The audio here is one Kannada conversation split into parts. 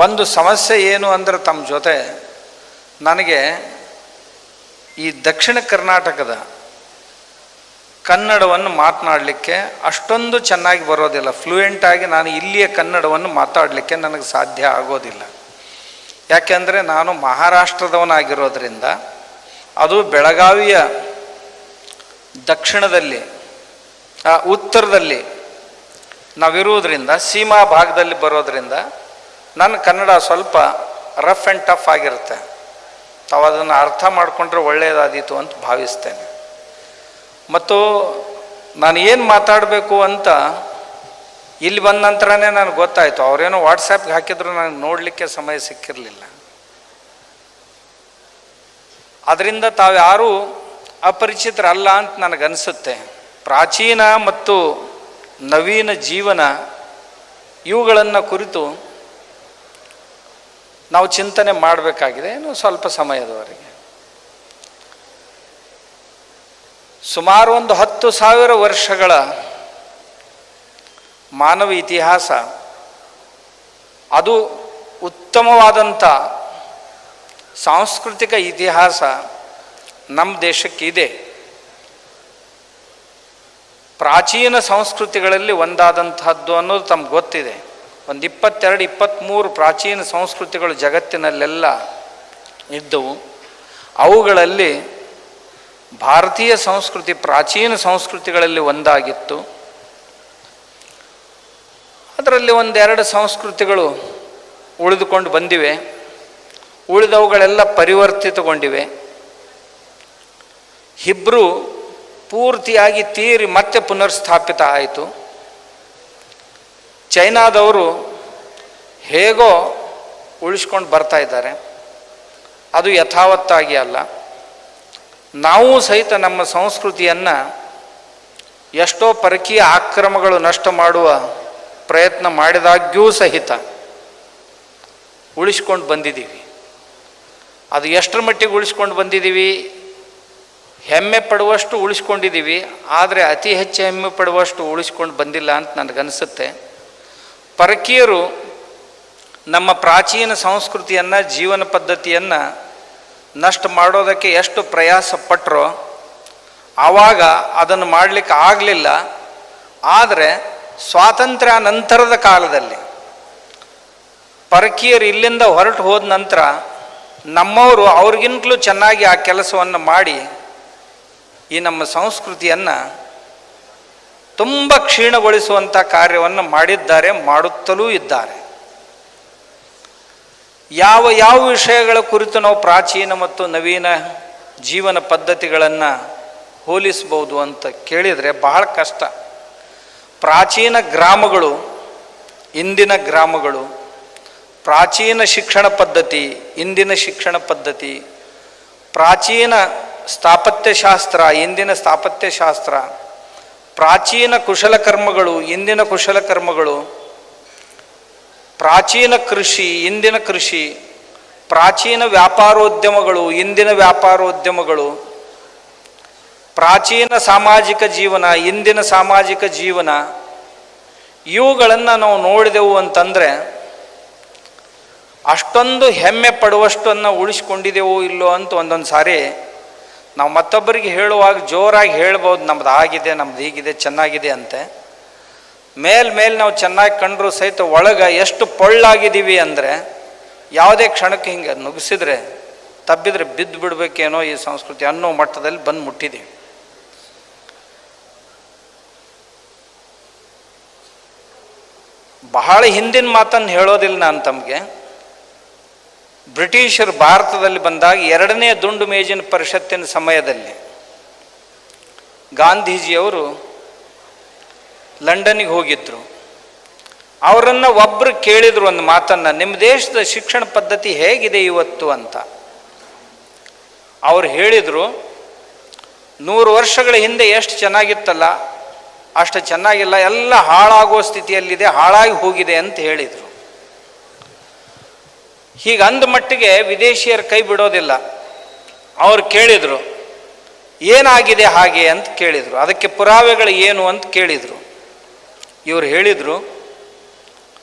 ಒಂದು ಸಮಸ್ಯೆ ಏನು ಅಂದರೆ ತಮ್ಮ ಜೊತೆ ನನಗೆ ಈ ದಕ್ಷಿಣ ಕರ್ನಾಟಕದ ಕನ್ನಡವನ್ನು ಮಾತನಾಡಲಿಕ್ಕೆ ಅಷ್ಟೊಂದು ಚೆನ್ನಾಗಿ ಬರೋದಿಲ್ಲ. ಫ್ಲೂಯೆಂಟಾಗಿ ನಾನು ಇಲ್ಲಿಯ ಕನ್ನಡವನ್ನು ಮಾತಾಡಲಿಕ್ಕೆ ನನಗೆ ಸಾಧ್ಯ ಆಗೋದಿಲ್ಲ. ಯಾಕೆಂದರೆ ನಾನು ಮಹಾರಾಷ್ಟ್ರದವನಾಗಿರೋದ್ರಿಂದ, ಅದು ಬೆಳಗಾವಿಯ ದಕ್ಷಿಣದಲ್ಲಿ ಉತ್ತರದಲ್ಲಿ ನಾವಿರುವುದರಿಂದ, ಸೀಮಾ ಭಾಗದಲ್ಲಿ ಬರೋದರಿಂದ ನನ್ನ ಕನ್ನಡ ಸ್ವಲ್ಪ ರಫ್ ಆ್ಯಂಡ್ ಟಫ್ ಆಗಿರುತ್ತೆ. ತಾವು ಅದನ್ನು ಅರ್ಥ ಮಾಡಿಕೊಂಡ್ರೆ ಒಳ್ಳೆಯದಾದೀತು ಅಂತ ಭಾವಿಸ್ತೇನೆ. ಮತ್ತು ನಾನು ಏನು ಮಾತಾಡಬೇಕು ಅಂತ ಇಲ್ಲಿ ಬಂದ ನಂತರನೇ ನನಗೆ ಗೊತ್ತಾಯಿತು. ಅವರೇನೋ ವಾಟ್ಸಪ್ಗೆ ಹಾಕಿದ್ರು ನನಗೆ ನೋಡಲಿಕ್ಕೆ ಸಮಯ ಸಿಕ್ಕಿರಲಿಲ್ಲ. ಅದರಿಂದ ತಾವು ಯಾರೂ ಅಪರಿಚಿತರಲ್ಲ ಅಂತ ನನಗನ್ನಿಸುತ್ತೆ. ಪ್ರಾಚೀನ ಮತ್ತು ನವೀನ ಜೀವನ ಇವುಗಳನ್ನು ಕುರಿತು ನಾವು ಚಿಂತನೆ ಮಾಡಬೇಕಾಗಿದೆ ಇನ್ನು ಸ್ವಲ್ಪ ಸಮಯದವರೆಗೆ. ಸುಮಾರು ಒಂದು 10,000 ವರ್ಷಗಳ ಮಾನವ ಇತಿಹಾಸ, ಅದು ಉತ್ತಮವಾದಂಥ ಸಾಂಸ್ಕೃತಿಕ ಇತಿಹಾಸ ನಮ್ಮ ದೇಶಕ್ಕಿದೆ. ಪ್ರಾಚೀನ ಸಂಸ್ಕೃತಿಗಳಲ್ಲಿ ಒಂದಾದಂಥದ್ದು ಅನ್ನೋದು ತಮ್ಗೆ ಗೊತ್ತಿದೆ. ಒಂದು 22-23 ಪ್ರಾಚೀನ ಸಂಸ್ಕೃತಿಗಳು ಜಗತ್ತಿನಲ್ಲೆಲ್ಲ ಇದ್ದವು. ಅವುಗಳಲ್ಲಿ ಭಾರತೀಯ ಸಂಸ್ಕೃತಿ ಪ್ರಾಚೀನ ಸಂಸ್ಕೃತಿಗಳಲ್ಲಿ ಒಂದಾಗಿತ್ತು. ಅದರಲ್ಲಿ ಒಂದೆರಡು ಸಂಸ್ಕೃತಿಗಳು ಉಳಿದುಕೊಂಡು ಬಂದಿವೆ. ಉಳಿದವುಗಳೆಲ್ಲ ಪರಿವರ್ತಿತಗೊಂಡಿವೆ. ಹಿಬ್ರು ಪೂರ್ತಿಯಾಗಿ ತೀರಿ ಮತ್ತೆ ಪುನರ್ಸ್ಥಾಪಿತ ಆಯಿತು. ಚೈನಾದವರು ಹೇಗೋ ಉಳಿಸ್ಕೊಂಡು ಬರ್ತಾ ಇದ್ದಾರೆ. ಅದು ಯಥಾವತ್ತಾಗಿ ಅಲ್ಲ. ನಾವು ಸಹಿತ ನಮ್ಮ ಸಂಸ್ಕೃತಿಯನ್ನು ಎಷ್ಟೋ ಪರಕೀಯ ಆಕ್ರಮಗಳು ನಷ್ಟ ಮಾಡುವ ಪ್ರಯತ್ನ ಮಾಡಿದಾಗ್ಯೂ ಸಹಿತ ಉಳಿಸ್ಕೊಂಡು ಬಂದಿದ್ದೀವಿ. ಅದು ಎಷ್ಟರ ಮಟ್ಟಿಗೆ ಉಳಿಸ್ಕೊಂಡು ಬಂದಿದ್ದೀವಿ, ಹೆಮ್ಮೆ ಪಡುವಷ್ಟು ಉಳಿಸ್ಕೊಂಡಿದ್ದೀವಿ. ಆದರೆ ಅತಿ ಹೆಚ್ಚು ಹೆಮ್ಮೆ ಪಡುವಷ್ಟು ಉಳಿಸ್ಕೊಂಡು ಬಂದಿಲ್ಲ ಅಂತ ನನಗನ್ನಿಸುತ್ತೆ. ಪರಕೀಯರು ನಮ್ಮ ಪ್ರಾಚೀನ ಸಂಸ್ಕೃತಿಯನ್ನು, ಜೀವನ ಪದ್ಧತಿಯನ್ನು ನಷ್ಟ ಮಾಡೋದಕ್ಕೆ ಎಷ್ಟು ಪ್ರಯಾಸ ಪಟ್ಟರೋ ಆವಾಗ ಅದನ್ನು ಮಾಡಲಿಕ್ಕೆ ಆಗಲಿಲ್ಲ. ಆದರೆ ಸ್ವಾತಂತ್ರ್ಯ ನಂತರದ ಕಾಲದಲ್ಲಿ ಪರಕೀಯರು ಇಲ್ಲಿಂದ ಹೊರಟು ಹೋದ ನಂತರ ನಮ್ಮವರು ಅವ್ರಿಗಿಂತಲೂ ಚೆನ್ನಾಗಿ ಆ ಕೆಲಸವನ್ನು ಮಾಡಿ ಈ ನಮ್ಮ ಸಂಸ್ಕೃತಿಯನ್ನು ತುಂಬ ಕ್ಷೀಣಗೊಳಿಸುವಂಥ ಕಾರ್ಯವನ್ನು ಮಾಡಿದ್ದಾರೆ, ಮಾಡುತ್ತಲೂ ಇದ್ದಾರೆ. ಯಾವ ವಿಷಯಗಳ ಕುರಿತು ನಾವು ಪ್ರಾಚೀನ ಮತ್ತು ನವೀನ ಜೀವನ ಪದ್ಧತಿಗಳನ್ನು ಹೋಲಿಸ್ಬೋದು ಅಂತ ಕೇಳಿದರೆ ಬಹಳ ಕಷ್ಟ. ಪ್ರಾಚೀನ ಗ್ರಾಮಗಳು, ಇಂದಿನ ಗ್ರಾಮಗಳು, ಪ್ರಾಚೀನ ಶಿಕ್ಷಣ ಪದ್ಧತಿ, ಇಂದಿನ ಶಿಕ್ಷಣ ಪದ್ಧತಿ, ಪ್ರಾಚೀನ ಸ್ಥಾಪತ್ಯಶಾಸ್ತ್ರ, ಇಂದಿನ ಸ್ಥಾಪತ್ಯಶಾಸ್ತ್ರ, ಪ್ರಾಚೀನ ಕುಶಲಕರ್ಮಗಳು, ಇಂದಿನ ಕುಶಲಕರ್ಮಗಳು, ಪ್ರಾಚೀನ ಕೃಷಿ, ಇಂದಿನ ಕೃಷಿ, ಪ್ರಾಚೀನ ವ್ಯಾಪಾರೋದ್ಯಮಗಳು, ಇಂದಿನ ವ್ಯಾಪಾರೋದ್ಯಮಗಳು, ಪ್ರಾಚೀನ ಸಾಮಾಜಿಕ ಜೀವನ, ಇಂದಿನ ಸಾಮಾಜಿಕ ಜೀವನ, ಇವುಗಳನ್ನು ನಾವು ನೋಡಿದೆವು ಅಂತಂದರೆ ಅಷ್ಟೊಂದು ಹೆಮ್ಮೆ ಪಡುವಷ್ಟನ್ನು ಉಳಿಸ್ಕೊಂಡಿದೆವೋ ಇಲ್ಲೋ ಅಂತ ಒಂದೊಂದು ಸಾರಿ ನಾವು ಮತ್ತೊಬ್ಬರಿಗೆ ಹೇಳುವಾಗ ಜೋರಾಗಿ ಹೇಳ್ಬೋದು, ನಮ್ದು ಆಗಿದೆ, ನಮ್ದು ಹೀಗಿದೆ, ಚೆನ್ನಾಗಿದೆ ಅಂತೆ. ಮೇಲೆ ನಾವು ಚೆನ್ನಾಗಿ ಕಂಡ್ರೂ ಸಹಿತ ಒಳಗೆ ಎಷ್ಟು ಪೊಳ್ಳಾಗಿದ್ದೀವಿ ಅಂದರೆ ಯಾವುದೇ ಕ್ಷಣಕ್ಕೆ ಹಿಂಗೆ ನುಗ್ಗಿಸಿದ್ರೆ ತಬ್ಬಿದ್ರೆ ಬಿದ್ದು ಬಿಡಬೇಕೇನೋ ಈ ಸಂಸ್ಕೃತಿ ಅನ್ನೋ ಮಟ್ಟದಲ್ಲಿ ಬಂದು ಮುಟ್ಟಿದ್ದೀವಿ. ಬಹಳ ಹಿಂದಿನ ಮಾತನ್ನು ಹೇಳೋದಿಲ್ಲ ನಾನು ತಮಗೆ. ಬ್ರಿಟಿಷರು ಭಾರತದಲ್ಲಿ ಬಂದಾಗ 2ನೇ ದುಂಡು ಮೇಜಿನ ಪರಿಷತ್ತಿನ ಸಮಯದಲ್ಲಿ ಗಾಂಧೀಜಿಯವರು ಲಂಡನ್ನಿಗೆ ಹೋಗಿದ್ರು. ಅವರನ್ನು ಒಬ್ಬರು ಕೇಳಿದ್ರು ಒಂದು ಮಾತನ್ನು, ನಿಮ್ಮ ದೇಶದ ಶಿಕ್ಷಣ ಪದ್ಧತಿ ಹೇಗಿದೆ ಇವತ್ತು ಅಂತ. ಅವ್ರು ಹೇಳಿದರು, 100 ವರ್ಷಗಳ ಹಿಂದೆ ಎಷ್ಟು ಚೆನ್ನಾಗಿತ್ತಲ್ಲ ಅಷ್ಟು ಚೆನ್ನಾಗಿಲ್ಲ, ಎಲ್ಲ ಹಾಳಾಗುವ ಸ್ಥಿತಿಯಲ್ಲಿದೆ, ಹಾಳಾಗಿ ಹೋಗಿದೆ ಅಂತ ಹೇಳಿದರು. ಹೀಗೆ ಅಂದ ಮಟ್ಟಿಗೆ ವಿದೇಶಿಯರ ಕೈ ಬಿಡೋದಿಲ್ಲ. ಅವ್ರು ಕೇಳಿದರು, ಏನಾಗಿದೆ ಹಾಗೆ ಅಂತ ಕೇಳಿದರು. ಅದಕ್ಕೆ ಪುರಾವೆಗಳು ಏನು ಅಂತ ಕೇಳಿದರು. ಇವರು ಹೇಳಿದರು,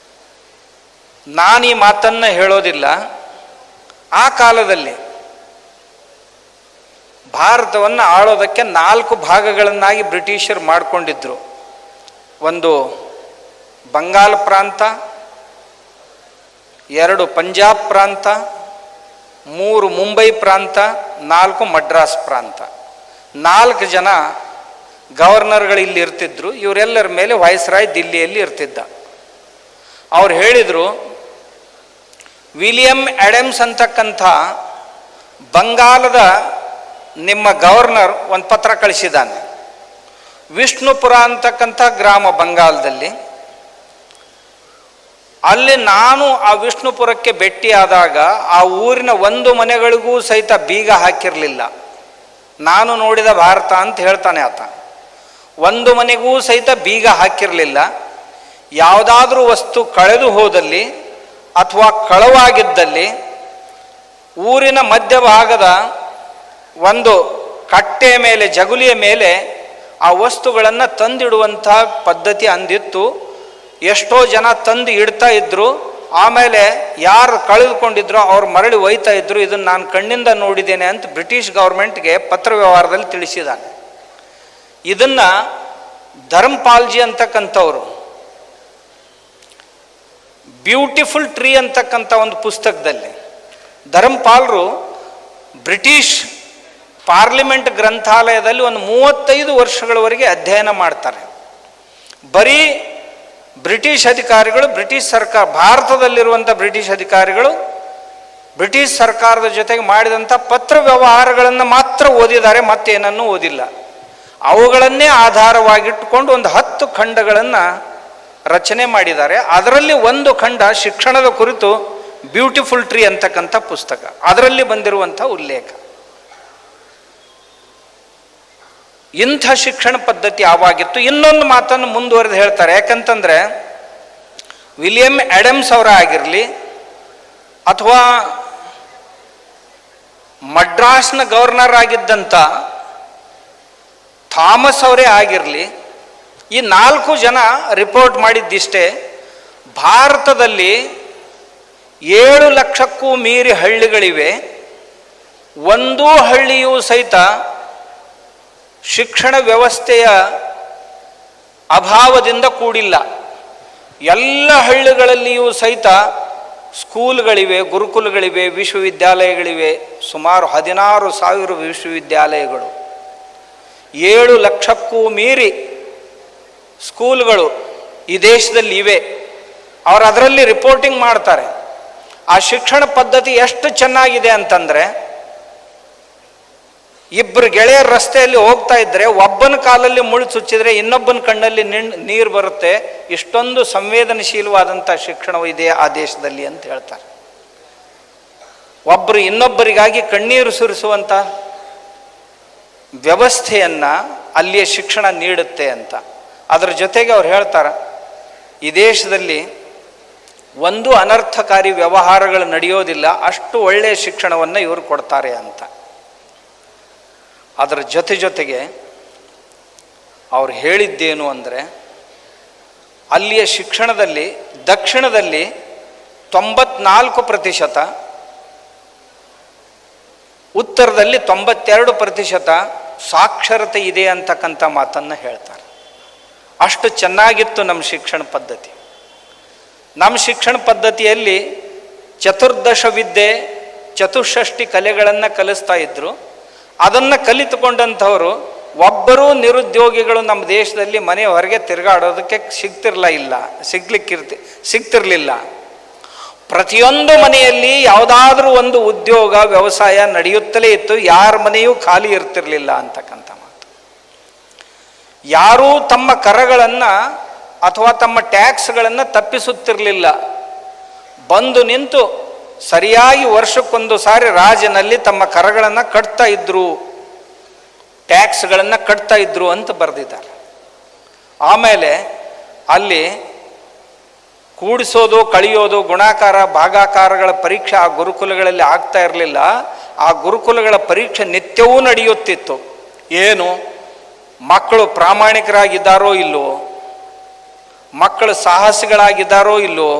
ನಾನು ಈ ಮಾತನ್ನು ಹೇಳೋದಿಲ್ಲ. ಆ ಕಾಲದಲ್ಲಿ ಭಾರತವನ್ನು ಆಳೋದಕ್ಕೆ 4 ಭಾಗಗಳನ್ನಾಗಿ ಬ್ರಿಟಿಷರು ಮಾಡಿಕೊಂಡಿದ್ರು. ಒಂದು ಬಂಗಾಳ ಪ್ರಾಂತ, 2 ಪಂಜಾಬ್ ಪ್ರಾಂತ, 3 ಮುಂಬೈ ಪ್ರಾಂತ, 4 ಮಡ್ರಾಸ್ ಪ್ರಾಂತ. 4 ಜನ ಗವರ್ನರ್ಗಳು ಇಲ್ಲಿ ಇರ್ತಿದ್ರು. ಇವರೆಲ್ಲರ ಮೇಲೆ ವಾಯ್ಸ್ರಾಯ್ ದಿಲ್ಲಿಯಲ್ಲಿ ಇರ್ತಿದ್ದ. ಅವ್ರು ಹೇಳಿದರು, ವಿಲಿಯಂ ಆಡಮ್ಸ್ ಅಂತಕ್ಕಂಥ ಬಂಗಾಲದ ನಿಮ್ಮ ಗವರ್ನರ್ ಒಂದು ಪತ್ರ ಕಳಿಸಿದ್ದಾನೆ. ವಿಷ್ಣುಪುರ ಅಂತಕ್ಕಂಥ ಗ್ರಾಮ ಬಂಗಾಲದಲ್ಲಿ, ಅಲ್ಲಿ ನಾನು ಆ ವಿಷ್ಣುಪುರಕ್ಕೆ ಭೇಟಿಯಾದಾಗ ಆ ಊರಿನ ಒಂದು ಮನೆಗಳಿಗೂ ಸಹಿತ ಬೀಗ ಹಾಕಿರಲಿಲ್ಲ. ನಾನು ನೋಡಿದ ಭಾರತ ಅಂತ ಹೇಳ್ತಾನೆ ಆತ. ಒಂದು ಮನೆಗೂ ಸಹಿತ ಬೀಗ ಹಾಕಿರಲಿಲ್ಲ. ಯಾವುದಾದ್ರೂ ವಸ್ತು ಕಳೆದು ಹೋದಲ್ಲಿ ಅಥವಾ ಕಳವಾಗಿದ್ದಲ್ಲಿ ಊರಿನ ಮಧ್ಯಭಾಗದ ಒಂದು ಕಟ್ಟೆಯ ಮೇಲೆ, ಜಗುಲಿಯ ಮೇಲೆ ಆ ವಸ್ತುಗಳನ್ನು ತಂದಿಡುವಂಥ ಪದ್ಧತಿ ಅಂದಿತ್ತು. ಎಷ್ಟೋ ಜನ ತಂದು ಇಡ್ತಾ ಇದ್ರು. ಆಮೇಲೆ ಯಾರು ಕಳೆದುಕೊಂಡಿದ್ರು ಅವ್ರು ಮರಳಿ ಒಯ್ತಾ ಇದ್ರು. ಇದನ್ನು ನಾನು ಕಣ್ಣಿಂದ ನೋಡಿದ್ದೇನೆ ಅಂತ ಬ್ರಿಟಿಷ್ ಗೌರ್ಮೆಂಟ್ಗೆ ಪತ್ರ ವ್ಯವಹಾರದಲ್ಲಿ ತಿಳಿಸಿದ್ದಾನೆ. ಇದನ್ನು ಧರ್ಮಪಾಲ್ಜಿ ಅಂತಕ್ಕಂಥವ್ರು ಬ್ಯೂಟಿಫುಲ್ ಟ್ರೀ ಅಂತಕ್ಕಂಥ ಒಂದು ಪುಸ್ತಕದಲ್ಲಿ, ಧರ್ಮಪಾಲರು ಬ್ರಿಟಿಷ್ ಪಾರ್ಲಿಮೆಂಟ್ ಗ್ರಂಥಾಲಯದಲ್ಲಿ ಒಂದು 35 ವರ್ಷಗಳವರೆಗೆ ಅಧ್ಯಯನ ಮಾಡ್ತಾರೆ. ಬರೀ ಬ್ರಿಟಿಷ್ ಅಧಿಕಾರಿಗಳು, ಬ್ರಿಟಿಷ್ ಸರ್ಕಾರ, ಭಾರತದಲ್ಲಿರುವಂಥ ಬ್ರಿಟಿಷ್ ಅಧಿಕಾರಿಗಳು ಬ್ರಿಟಿಷ್ ಸರ್ಕಾರದ ಜೊತೆಗೆ ಮಾಡಿದಂಥ ಪತ್ರ ವ್ಯವಹಾರಗಳನ್ನು ಮಾತ್ರ ಓದಿದ್ದಾರೆ, ಮತ್ತೇನನ್ನೂ ಓದಿಲ್ಲ. ಅವುಗಳನ್ನೇ ಆಧಾರವಾಗಿಟ್ಟುಕೊಂಡು ಒಂದು 10 ಖಂಡಗಳನ್ನು ರಚನೆ ಮಾಡಿದ್ದಾರೆ. ಅದರಲ್ಲಿ ಒಂದು ಖಂಡ ಶಿಕ್ಷಣದ ಕುರಿತು ಬ್ಯೂಟಿಫುಲ್ ಟ್ರೀ ಅಂತಕ್ಕಂಥ ಪುಸ್ತಕ, ಅದರಲ್ಲಿ ಬಂದಿರುವಂಥ ಉಲ್ಲೇಖ. ಇಂಥ ಶಿಕ್ಷಣ ಪದ್ಧತಿ ಆವಾಗಿತ್ತು. ಇನ್ನೊಂದು ಮಾತನ್ನು ಮುಂದುವರೆದು ಹೇಳ್ತಾರೆ. ಯಾಕಂತಂದರೆ ವಿಲಿಯಂ ಆಡಮ್ಸ್ ಅವರ ಆಗಿರಲಿ ಅಥವಾ ಮಡ್ರಾಸ್ನ ಗವರ್ನರ್ ಆಗಿದ್ದಂಥ ಥಾಮಸ್ ಅವರೇ ಆಗಿರಲಿ, ಈ 4 ಜನ ರಿಪೋರ್ಟ್ ಮಾಡಿದ್ದಿಷ್ಟೇ, ಭಾರತದಲ್ಲಿ 7 ಲಕ್ಷಕ್ಕೂ ಮೀರಿ ಹಳ್ಳಿಗಳಿವೆ. ಒಂದೂ ಹಳ್ಳಿಯೂ ಸಹಿತ ಶಿಕ್ಷಣ ವ್ಯವಸ್ಥೆಯ ಅಭಾವದಿಂದ ಕೂಡಿಲ್ಲ. ಎಲ್ಲ ಹಳ್ಳಿಗಳಲ್ಲಿಯೂ ಸಹಿತ ಸ್ಕೂಲ್ಗಳಿವೆ, ಗುರುಕುಲಗಳಿವೆ, ವಿಶ್ವವಿದ್ಯಾಲಯಗಳಿವೆ. ಸುಮಾರು 16,000 ವಿಶ್ವವಿದ್ಯಾಲಯಗಳು, 7 ಲಕ್ಷಕ್ಕೂ ಮೀರಿ ಸ್ಕೂಲ್ಗಳು ಈ ದೇಶದಲ್ಲಿ ಇವೆ. ಅವರು ಅದರಲ್ಲಿ ರಿಪೋರ್ಟಿಂಗ್ ಮಾಡ್ತಾರೆ. ಆ ಶಿಕ್ಷಣ ಪದ್ಧತಿ ಎಷ್ಟು ಚೆನ್ನಾಗಿದೆ ಅಂತಂದರೆ, ಇಬ್ಬರು ಗೆಳೆಯರ ರಸ್ತೆಯಲ್ಲಿ ಹೋಗ್ತಾ ಇದ್ದರೆ ಒಬ್ಬನ ಕಾಲಲ್ಲಿ ಮುಳ್ಳು ಚುಚ್ಚಿದ್ರೆ ಇನ್ನೊಬ್ಬನ ಕಣ್ಣಲ್ಲಿ ನೀರು ಬರುತ್ತೆ. ಇಷ್ಟೊಂದು ಸಂವೇದನಶೀಲವಾದಂಥ ಶಿಕ್ಷಣವಿದೆ ಆ ದೇಶದಲ್ಲಿ ಅಂತ ಹೇಳ್ತಾರೆ. ಒಬ್ಬರು ಇನ್ನೊಬ್ಬರಿಗಾಗಿ ಕಣ್ಣೀರು ಸುರಿಸುವಂಥ ವ್ಯವಸ್ಥೆಯನ್ನು ಅಲ್ಲಿಯ ಶಿಕ್ಷಣ ನೀಡುತ್ತೆ ಅಂತ. ಅದರ ಜೊತೆಗೆ ಅವ್ರು ಹೇಳ್ತಾರೆ, ಈ ದೇಶದಲ್ಲಿ ಒಂದು ಅನರ್ಥಕಾರಿ ವ್ಯವಹಾರಗಳು ನಡೆಯೋದಿಲ್ಲ, ಅಷ್ಟು ಒಳ್ಳೆಯ ಶಿಕ್ಷಣವನ್ನು ಇವರು ಕೊಡ್ತಾರೆ ಅಂತ. ಅದರ ಜೊತೆಗೆ ಅವ್ರು ಹೇಳಿದ್ದೇನು ಅಂದರೆ, ಅಲ್ಲಿಯ ಶಿಕ್ಷಣದಲ್ಲಿ ದಕ್ಷಿಣದಲ್ಲಿ 94%, ಉತ್ತರದಲ್ಲಿ 92% ಸಾಕ್ಷರತೆ ಇದೆ ಅಂತಕ್ಕಂಥ ಮಾತನ್ನು ಹೇಳ್ತಾರೆ. ಅಷ್ಟು ಚೆನ್ನಾಗಿತ್ತು ನಮ್ಮ ಶಿಕ್ಷಣ ಪದ್ಧತಿ. ನಮ್ಮ ಶಿಕ್ಷಣ ಪದ್ಧತಿಯಲ್ಲಿ ಚತುರ್ದಶ ವಿದ್ಯೆ, ಚತುಷ್ಷಷ್ಟಿ ಕಲೆಗಳನ್ನು ಕಲಿಸ್ತಾ ಇದ್ದರು. ಅದನ್ನು ಕಲಿತುಕೊಂಡಂಥವರು ಒಬ್ಬರೂ ನಿರುದ್ಯೋಗಿಗಳು ನಮ್ಮ ದೇಶದಲ್ಲಿ ಮನೆ ಹೊರಗೆ ತಿರುಗಾಡೋದಕ್ಕೆ ಸಿಗ್ತಿರಲಿಲ್ಲ. ಪ್ರತಿಯೊಂದು ಮನೆಯಲ್ಲಿ ಯಾವುದಾದ್ರೂ ಒಂದು ಉದ್ಯೋಗ, ವ್ಯವಸಾಯ ನಡೆಯುತ್ತಲೇ ಇತ್ತು. ಯಾರ ಮನೆಯೂ ಖಾಲಿ ಇರ್ತಿರಲಿಲ್ಲ ಅಂತಕ್ಕಂಥ ಮಾತು. ಯಾರೂ ತಮ್ಮ ಕರಗಳನ್ನು ಅಥವಾ ತಮ್ಮ ಟ್ಯಾಕ್ಸ್ಗಳನ್ನು ತಪ್ಪಿಸುತ್ತಿರಲಿಲ್ಲ. ಬಂದು ನಿಂತು ಸರಿಯಾಗಿ ವರ್ಷಕ್ಕೊಂದು ಸಾರಿ ರಾಜನಲ್ಲಿ ತಮ್ಮ ಕರಗಳನ್ನು ಕಟ್ತಾ ಇದ್ರು, ಟ್ಯಾಕ್ಸ್ಗಳನ್ನು ಕಟ್ತಾ ಇದ್ರು ಅಂತ ಬರೆದಿದ್ದಾರೆ. ಆಮೇಲೆ ಅಲ್ಲಿ ಕೂಡಿಸೋದು, ಕಳೆಯೋದು, ಗುಣಾಕಾರ, ಭಾಗಾಕಾರಗಳ ಪರೀಕ್ಷೆ ಆ ಗುರುಕುಲಗಳಲ್ಲಿ ಆಗ್ತಾ ಇರಲಿಲ್ಲ. ಆ ಗುರುಕುಲಗಳ ಪರೀಕ್ಷೆ ನಿತ್ಯವೂ ನಡೆಯುತ್ತಿತ್ತು. ಏನು, ಮಕ್ಕಳು ಪ್ರಾಮಾಣಿಕರಾಗಿದ್ದಾರೋ ಇಲ್ಲೋ, ಮಕ್ಕಳು ಸಾಹಸಿಗಳಾಗಿದ್ದಾರೋ ಇಲ್ಲೋ,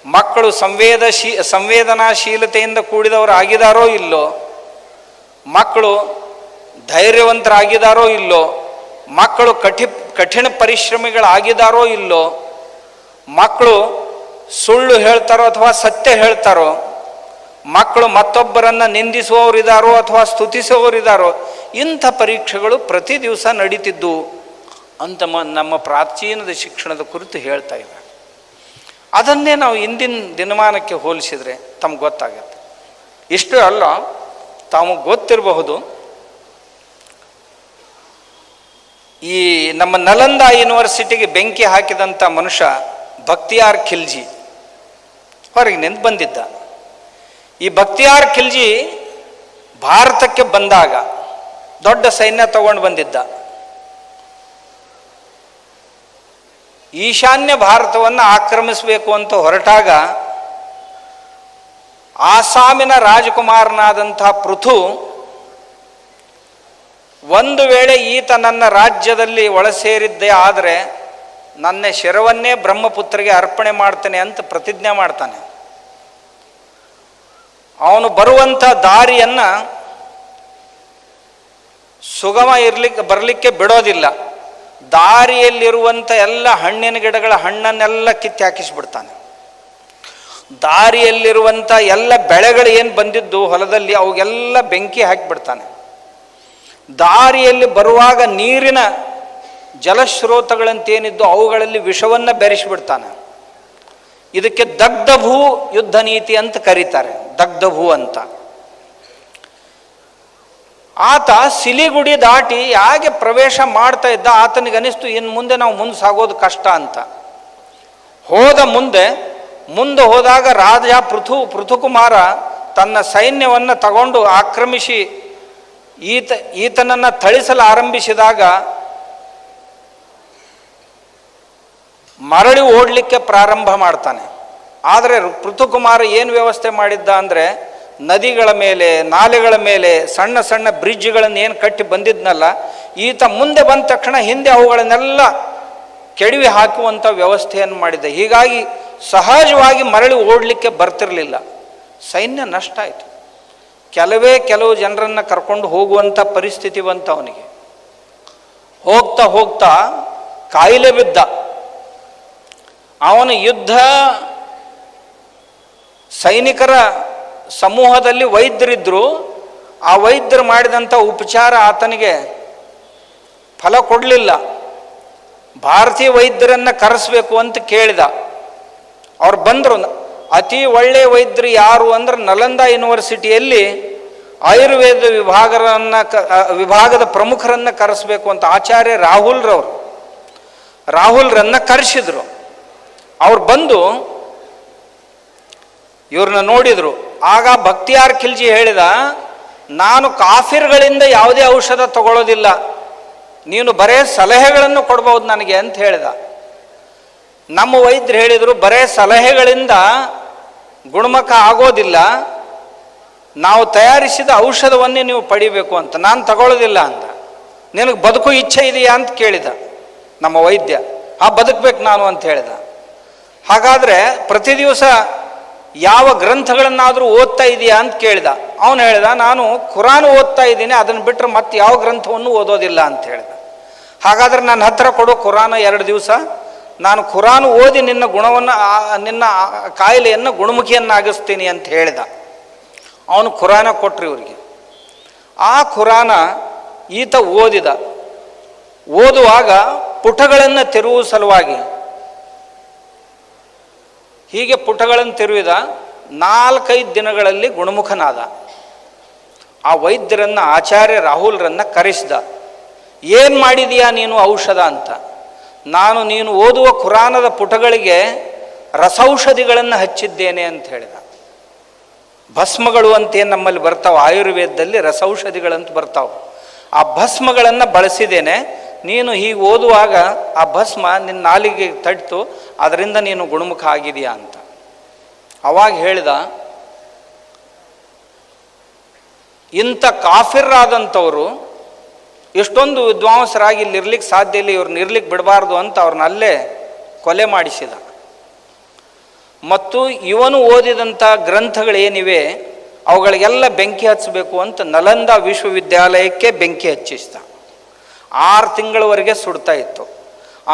ಮಕ್ಕಳು ಸಂವೇದನಾಶೀಲತೆಯಿಂದ ಕೂಡಿದವರು ಆಗಿದಾರೋ ಇಲ್ಲೋ, ಮಕ್ಕಳು ಧೈರ್ಯವಂತರಾಗಿದ್ದಾರೋ ಇಲ್ಲೋ, ಮಕ್ಕಳು ಕಠಿಣ ಪರಿಶ್ರಮಿಗಳಾಗಿದ್ದಾರೋ ಇಲ್ಲೋ, ಮಕ್ಕಳು ಸುಳ್ಳು ಹೇಳ್ತಾರೋ ಅಥವಾ ಸತ್ಯ ಹೇಳ್ತಾರೋ, ಮಕ್ಕಳು ಮತ್ತೊಬ್ಬರನ್ನು ನಿಂದಿಸುವವರಿದ್ದಾರೋ ಅಥವಾ ಸ್ತುತಿಸುವವರಿದ್ದಾರೋ, ಇಂಥ ಪರೀಕ್ಷೆಗಳು ಪ್ರತಿ ದಿವಸ ನಡೀತಿದ್ದು ಅಂತ ನಮ್ಮ ಪ್ರಾಚೀನದ ಶಿಕ್ಷಣದ ಕುರಿತು ಹೇಳ್ತಾ ಇದ್ದಾರೆ. ಅದನ್ನೇ ನಾವು ಇಂದಿನ ದಿನಮಾನಕ್ಕೆ ಹೋಲಿಸಿದರೆ ತಮ್ಗೆ ಗೊತ್ತಾಗುತ್ತೆ. ಇಷ್ಟು ಅಲ್ಲ, ತಮಗೆ ಗೊತ್ತಿರಬಹುದು, ಈ ನಮ್ಮ ನಲಂದಾ ಯೂನಿವರ್ಸಿಟಿಗೆ ಬೆಂಕಿ ಹಾಕಿದಂಥ ಮನುಷ್ಯ ಬಕ್ತಿಯಾರ್ ಖಿಲ್ಜಿ ಹೊರಗೆ ನಿಂತು ಬಂದಿದ್ದ. ಈ ಬಕ್ತಿಯಾರ್ ಖಿಲ್ಜಿ ಭಾರತಕ್ಕೆ ಬಂದಾಗ ದೊಡ್ಡ ಸೈನ್ಯ ತಗೊಂಡು ಬಂದಿದ್ದ. ಈಶಾನ್ಯ ಭಾರತವನ್ನು ಆಕ್ರಮಿಸಬೇಕು ಅಂತ ಹೊರಟಾಗ ಆಸಾಮಿನ ರಾಜಕುಮಾರನಾದಂಥ ಪೃಥು, ಒಂದು ವೇಳೆ ಈತ ನನ್ನ ರಾಜ್ಯದಲ್ಲಿ ಒಳಸೇರಿದ್ದೇ ಆದರೆ ನನ್ನ ಶಿರವನ್ನೇ ಬ್ರಹ್ಮಪುತ್ರಿಗೆ ಅರ್ಪಣೆ ಮಾಡ್ತೇನೆ ಅಂತ ಪ್ರತಿಜ್ಞೆ ಮಾಡ್ತಾನೆ. ಅವನು ಬರುವಂಥ ದಾರಿಯನ್ನು ಸುಗಮ ಬರಲಿಕ್ಕೆ ಬಿಡೋದಿಲ್ಲ. ದಾರಿಯಲ್ಲಿರುವಂಥ ಎಲ್ಲ ಹಣ್ಣಿನ ಗಿಡಗಳ ಹಣ್ಣನ್ನೆಲ್ಲ ಕಿತ್ತು ಹಾಕಿಸ್ಬಿಡ್ತಾನೆ. ದಾರಿಯಲ್ಲಿರುವಂಥ ಎಲ್ಲ ಬೆಳೆಗಳು ಏನು ಬಂದಿದ್ದು ಹೊಲದಲ್ಲಿ ಅವಾಗೆಲ್ಲ ಬೆಂಕಿ ಹಾಕಿಬಿಡ್ತಾನೆ. ದಾರಿಯಲ್ಲಿ ಬರುವಾಗ ನೀರಿನ ಜಲಸ್ರೋತಗಳಂತೇನಿದ್ದು ಅವುಗಳಲ್ಲಿ ವಿಷವನ್ನು ಬೆರೆಸಿಬಿಡ್ತಾನೆ. ಇದಕ್ಕೆ ದಗ್ಧಭೂ ಯುದ್ಧ ನೀತಿ ಅಂತ ಕರೀತಾರೆ, ದಗ್ಧಭೂ ಅಂತ. ಆತ ಸಿಲಿಗುಡಿ ದಾಟಿ ಹೇಗೆ ಪ್ರವೇಶ ಮಾಡ್ತಾ ಇದ್ದ, ಆತನಿಗನಿಸ್ತು ಇನ್ನು ಮುಂದೆ ನಾವು ಮುಂದೆ ಸಾಗೋದು ಕಷ್ಟ ಅಂತ. ಮುಂದೆ ಹೋದಾಗ ರಾಜ ಪೃಥುಕುಮಾರ ತನ್ನ ಸೈನ್ಯವನ್ನು ತಗೊಂಡು ಆಕ್ರಮಿಸಿ ಈತನನ್ನು ಥಳಿಸಲು ಆರಂಭಿಸಿದಾಗ ಮರಳಿ ಓಡಲಿಕ್ಕೆ ಪ್ರಾರಂಭ ಮಾಡ್ತಾನೆ. ಆದರೆ ಪೃಥುಕುಮಾರ ಏನು ವ್ಯವಸ್ಥೆ ಮಾಡಿದ್ದ ಅಂದರೆ, ನದಿಗಳ ಮೇಲೆ, ನಾಲೆಗಳ ಮೇಲೆ ಸಣ್ಣ ಸಣ್ಣ ಬ್ರಿಡ್ಜ್ಗಳನ್ನು ಏನು ಕಟ್ಟಿ ಬಂದಿದ್ನಲ್ಲ, ಈತ ಮುಂದೆ ಬಂದ ತಕ್ಷಣ ಹಿಂದೆ ಅವುಗಳನ್ನೆಲ್ಲ ಕೆಡವಿ ಹಾಕುವಂಥ ವ್ಯವಸ್ಥೆಯನ್ನು ಮಾಡಿದ್ದ. ಹೀಗಾಗಿ ಸಹಜವಾಗಿ ಮರಳಿ ಓಡಲಿಕ್ಕೆ ಬರ್ತಿರಲಿಲ್ಲ. ಸೈನ್ಯ ನಷ್ಟ ಆಯಿತು. ಕೆಲವು ಜನರನ್ನು ಕರ್ಕೊಂಡು ಹೋಗುವಂಥ ಪರಿಸ್ಥಿತಿ ಬಂತ ಅವನಿಗೆ. ಹೋಗ್ತಾ ಹೋಗ್ತಾ ಕಾಯಿಲೆ ಬಿದ್ದ. ಅವನ ಯುದ್ಧ ಸೈನಿಕರ ಸಮೂಹದಲ್ಲಿ ವೈದ್ಯರಿದ್ದರು. ಆ ವೈದ್ಯರು ಮಾಡಿದಂಥ ಉಪಚಾರ ಆತನಿಗೆ ಫಲ ಕೊಡಲಿಲ್ಲ. ಭಾರತೀಯ ವೈದ್ಯರನ್ನು ಕರೆಸಬೇಕು ಅಂತ ಕೇಳಿದ. ಅವ್ರು ಬಂದರು. ಅತಿ ಒಳ್ಳೆಯ ವೈದ್ಯರು ಯಾರು ಅಂದ್ರೆ, ನಲಂದಾ ಯೂನಿವರ್ಸಿಟಿಯಲ್ಲಿ ಆಯುರ್ವೇದ ವಿಭಾಗದ ಪ್ರಮುಖರನ್ನು ಕರೆಸಬೇಕು ಅಂತ ಆಚಾರ್ಯ ರಾಹುಲ್ರನ್ನು ಕರೆಸಿದ್ರು. ಅವ್ರು ಬಂದು ಇವ್ರನ್ನ ನೋಡಿದರು. ಆಗ ಬಕ್ತಿಯಾರ್ ಖಿಲ್ಜಿ ಹೇಳಿದ, ನಾನು ಕಾಫಿರ್ಗಳಿಂದ ಯಾವುದೇ ಔಷಧ ತಗೊಳ್ಳೋದಿಲ್ಲ, ನೀನು ಬರೇ ಸಲಹೆಗಳನ್ನು ಕೊಡ್ಬೋದು ನನಗೆ ಅಂತ ಹೇಳಿದ. ನಮ್ಮ ವೈದ್ಯರು ಹೇಳಿದರು, ಬರೇ ಸಲಹೆಗಳಿಂದ ಗುಣಮುಖ ಆಗೋದಿಲ್ಲ, ನಾವು ತಯಾರಿಸಿದ ಔಷಧವನ್ನೇ ನೀವು ಪಡಿಬೇಕು ಅಂತ. ನಾನು ತಗೊಳ್ಳೋದಿಲ್ಲ ಅಂದ. ನಿನಗೆ ಬದುಕು ಇಚ್ಛೆ ಇದೆಯಾ ಅಂತ ಕೇಳಿದ ನಮ್ಮ ವೈದ್ಯ. ಬದುಕಬೇಕು ನಾನು ಅಂತ ಹೇಳಿದ. ಹಾಗಾದರೆ ಪ್ರತಿ ದಿವಸ ಯಾವ ಗ್ರಂಥಗಳನ್ನಾದರೂ ಓದ್ತಾ ಇದೆಯಾ ಅಂತ ಕೇಳಿದ. ಅವನು ಹೇಳಿದ, ನಾನು ಕುರಾನ್ ಓದ್ತಾ ಇದ್ದೀನಿ, ಅದನ್ನು ಬಿಟ್ಟರೆ ಮತ್ತೆ ಯಾವ ಗ್ರಂಥವನ್ನು ಓದೋದಿಲ್ಲ ಅಂತ ಹೇಳಿದ. ಹಾಗಾದರೆ ನನ್ನ ಹತ್ರ ಕೊಡು ಕುರಾನ್ 2 ದಿವಸ, ನಾನು ಕುರಾನ್ ಓದಿ ನಿನ್ನ ಕಾಯಿಲೆಯನ್ನು ಗುಣಮುಖಿಯನ್ನಾಗಿಸ್ತೀನಿ ಅಂತ ಹೇಳಿದ. ಅವನು ಕುರಾನ ಕೊಟ್ಟರು ಇವರಿಗೆ. ಆ ಕುರಾನ ಈತ ಓದಿದ. ಓದುವಾಗ ಪುಟಗಳನ್ನು ತೆರೆಯುವ ಸಲುವಾಗಿ ಹೀಗೆ ಪುಟಗಳನ್ನು ತೆರೆಯುವ 4-5 ದಿನಗಳಲ್ಲಿ ಗುಣಮುಖನಾದ. ಆ ವೈದ್ಯರನ್ನು, ಆಚಾರ್ಯ ರಾಹುಲ್ರನ್ನು ಕರೆಸಿದ. ಏನು ಮಾಡಿದೀಯಾ ನೀನು ಔಷಧ ಅಂತ. ನಾನು ನೀನು ಓದುವ ಕುರಾನದ ಪುಟಗಳಿಗೆ ರಸೌಷಧಿಗಳನ್ನು ಹಚ್ಚಿದ್ದೇನೆ ಅಂತ ಹೇಳಿದ. ಭಸ್ಮಗಳು ಅಂತೇನು ನಮ್ಮಲ್ಲಿ ಬರ್ತಾವೆ, ಆಯುರ್ವೇದದಲ್ಲಿ ರಸೌಷಧಿಗಳಂತ ಬರ್ತಾವೆ. ಆ ಭಸ್ಮಗಳನ್ನು ಬಳಸಿದ್ದೇನೆ, ನೀನು ಹೀಗೆ ಓದುವಾಗ ಆ ಭಸ್ಮ ನಿನ್ನ ನಾಲಿಗೆ ತಟ್ಟಿತು, ಅದರಿಂದ ನೀನು ಗುಣಮುಖ ಆಗಿದೆಯಾ ಅಂತ. ಅವಾಗ ಹೇಳಿದ, ಇಂಥ ಕಾಫಿರ್ರಾದಂಥವರು ಎಷ್ಟೊಂದು ವಿದ್ವಾಂಸರಾಗಿ ಇಲ್ಲಿ ಇರ್ಲಿಕ್ಕೆ ಸಾಧ್ಯ ಇಲ್ಲ, ಇವ್ರನ್ನ ಇರ್ಲಿಕ್ಕೆ ಬಿಡಬಾರ್ದು ಅಂತ ಅವ್ರನ್ನ ಅಲ್ಲೇ ಕೊಲೆ ಮಾಡಿಸಿದ. ಮತ್ತು ಇವನು ಓದಿದಂಥ ಗ್ರಂಥಗಳೇನಿವೆ ಅವುಗಳಿಗೆಲ್ಲ ಬೆಂಕಿ ಹಚ್ಚಬೇಕು ಅಂತ ನಲಂದ ವಿಶ್ವವಿದ್ಯಾಲಯಕ್ಕೆ ಬೆಂಕಿ ಹಚ್ಚಿಸ್ತ. 6 ತಿಂಗಳವರೆಗೆ ಸುಡ್ತಾ ಇತ್ತು.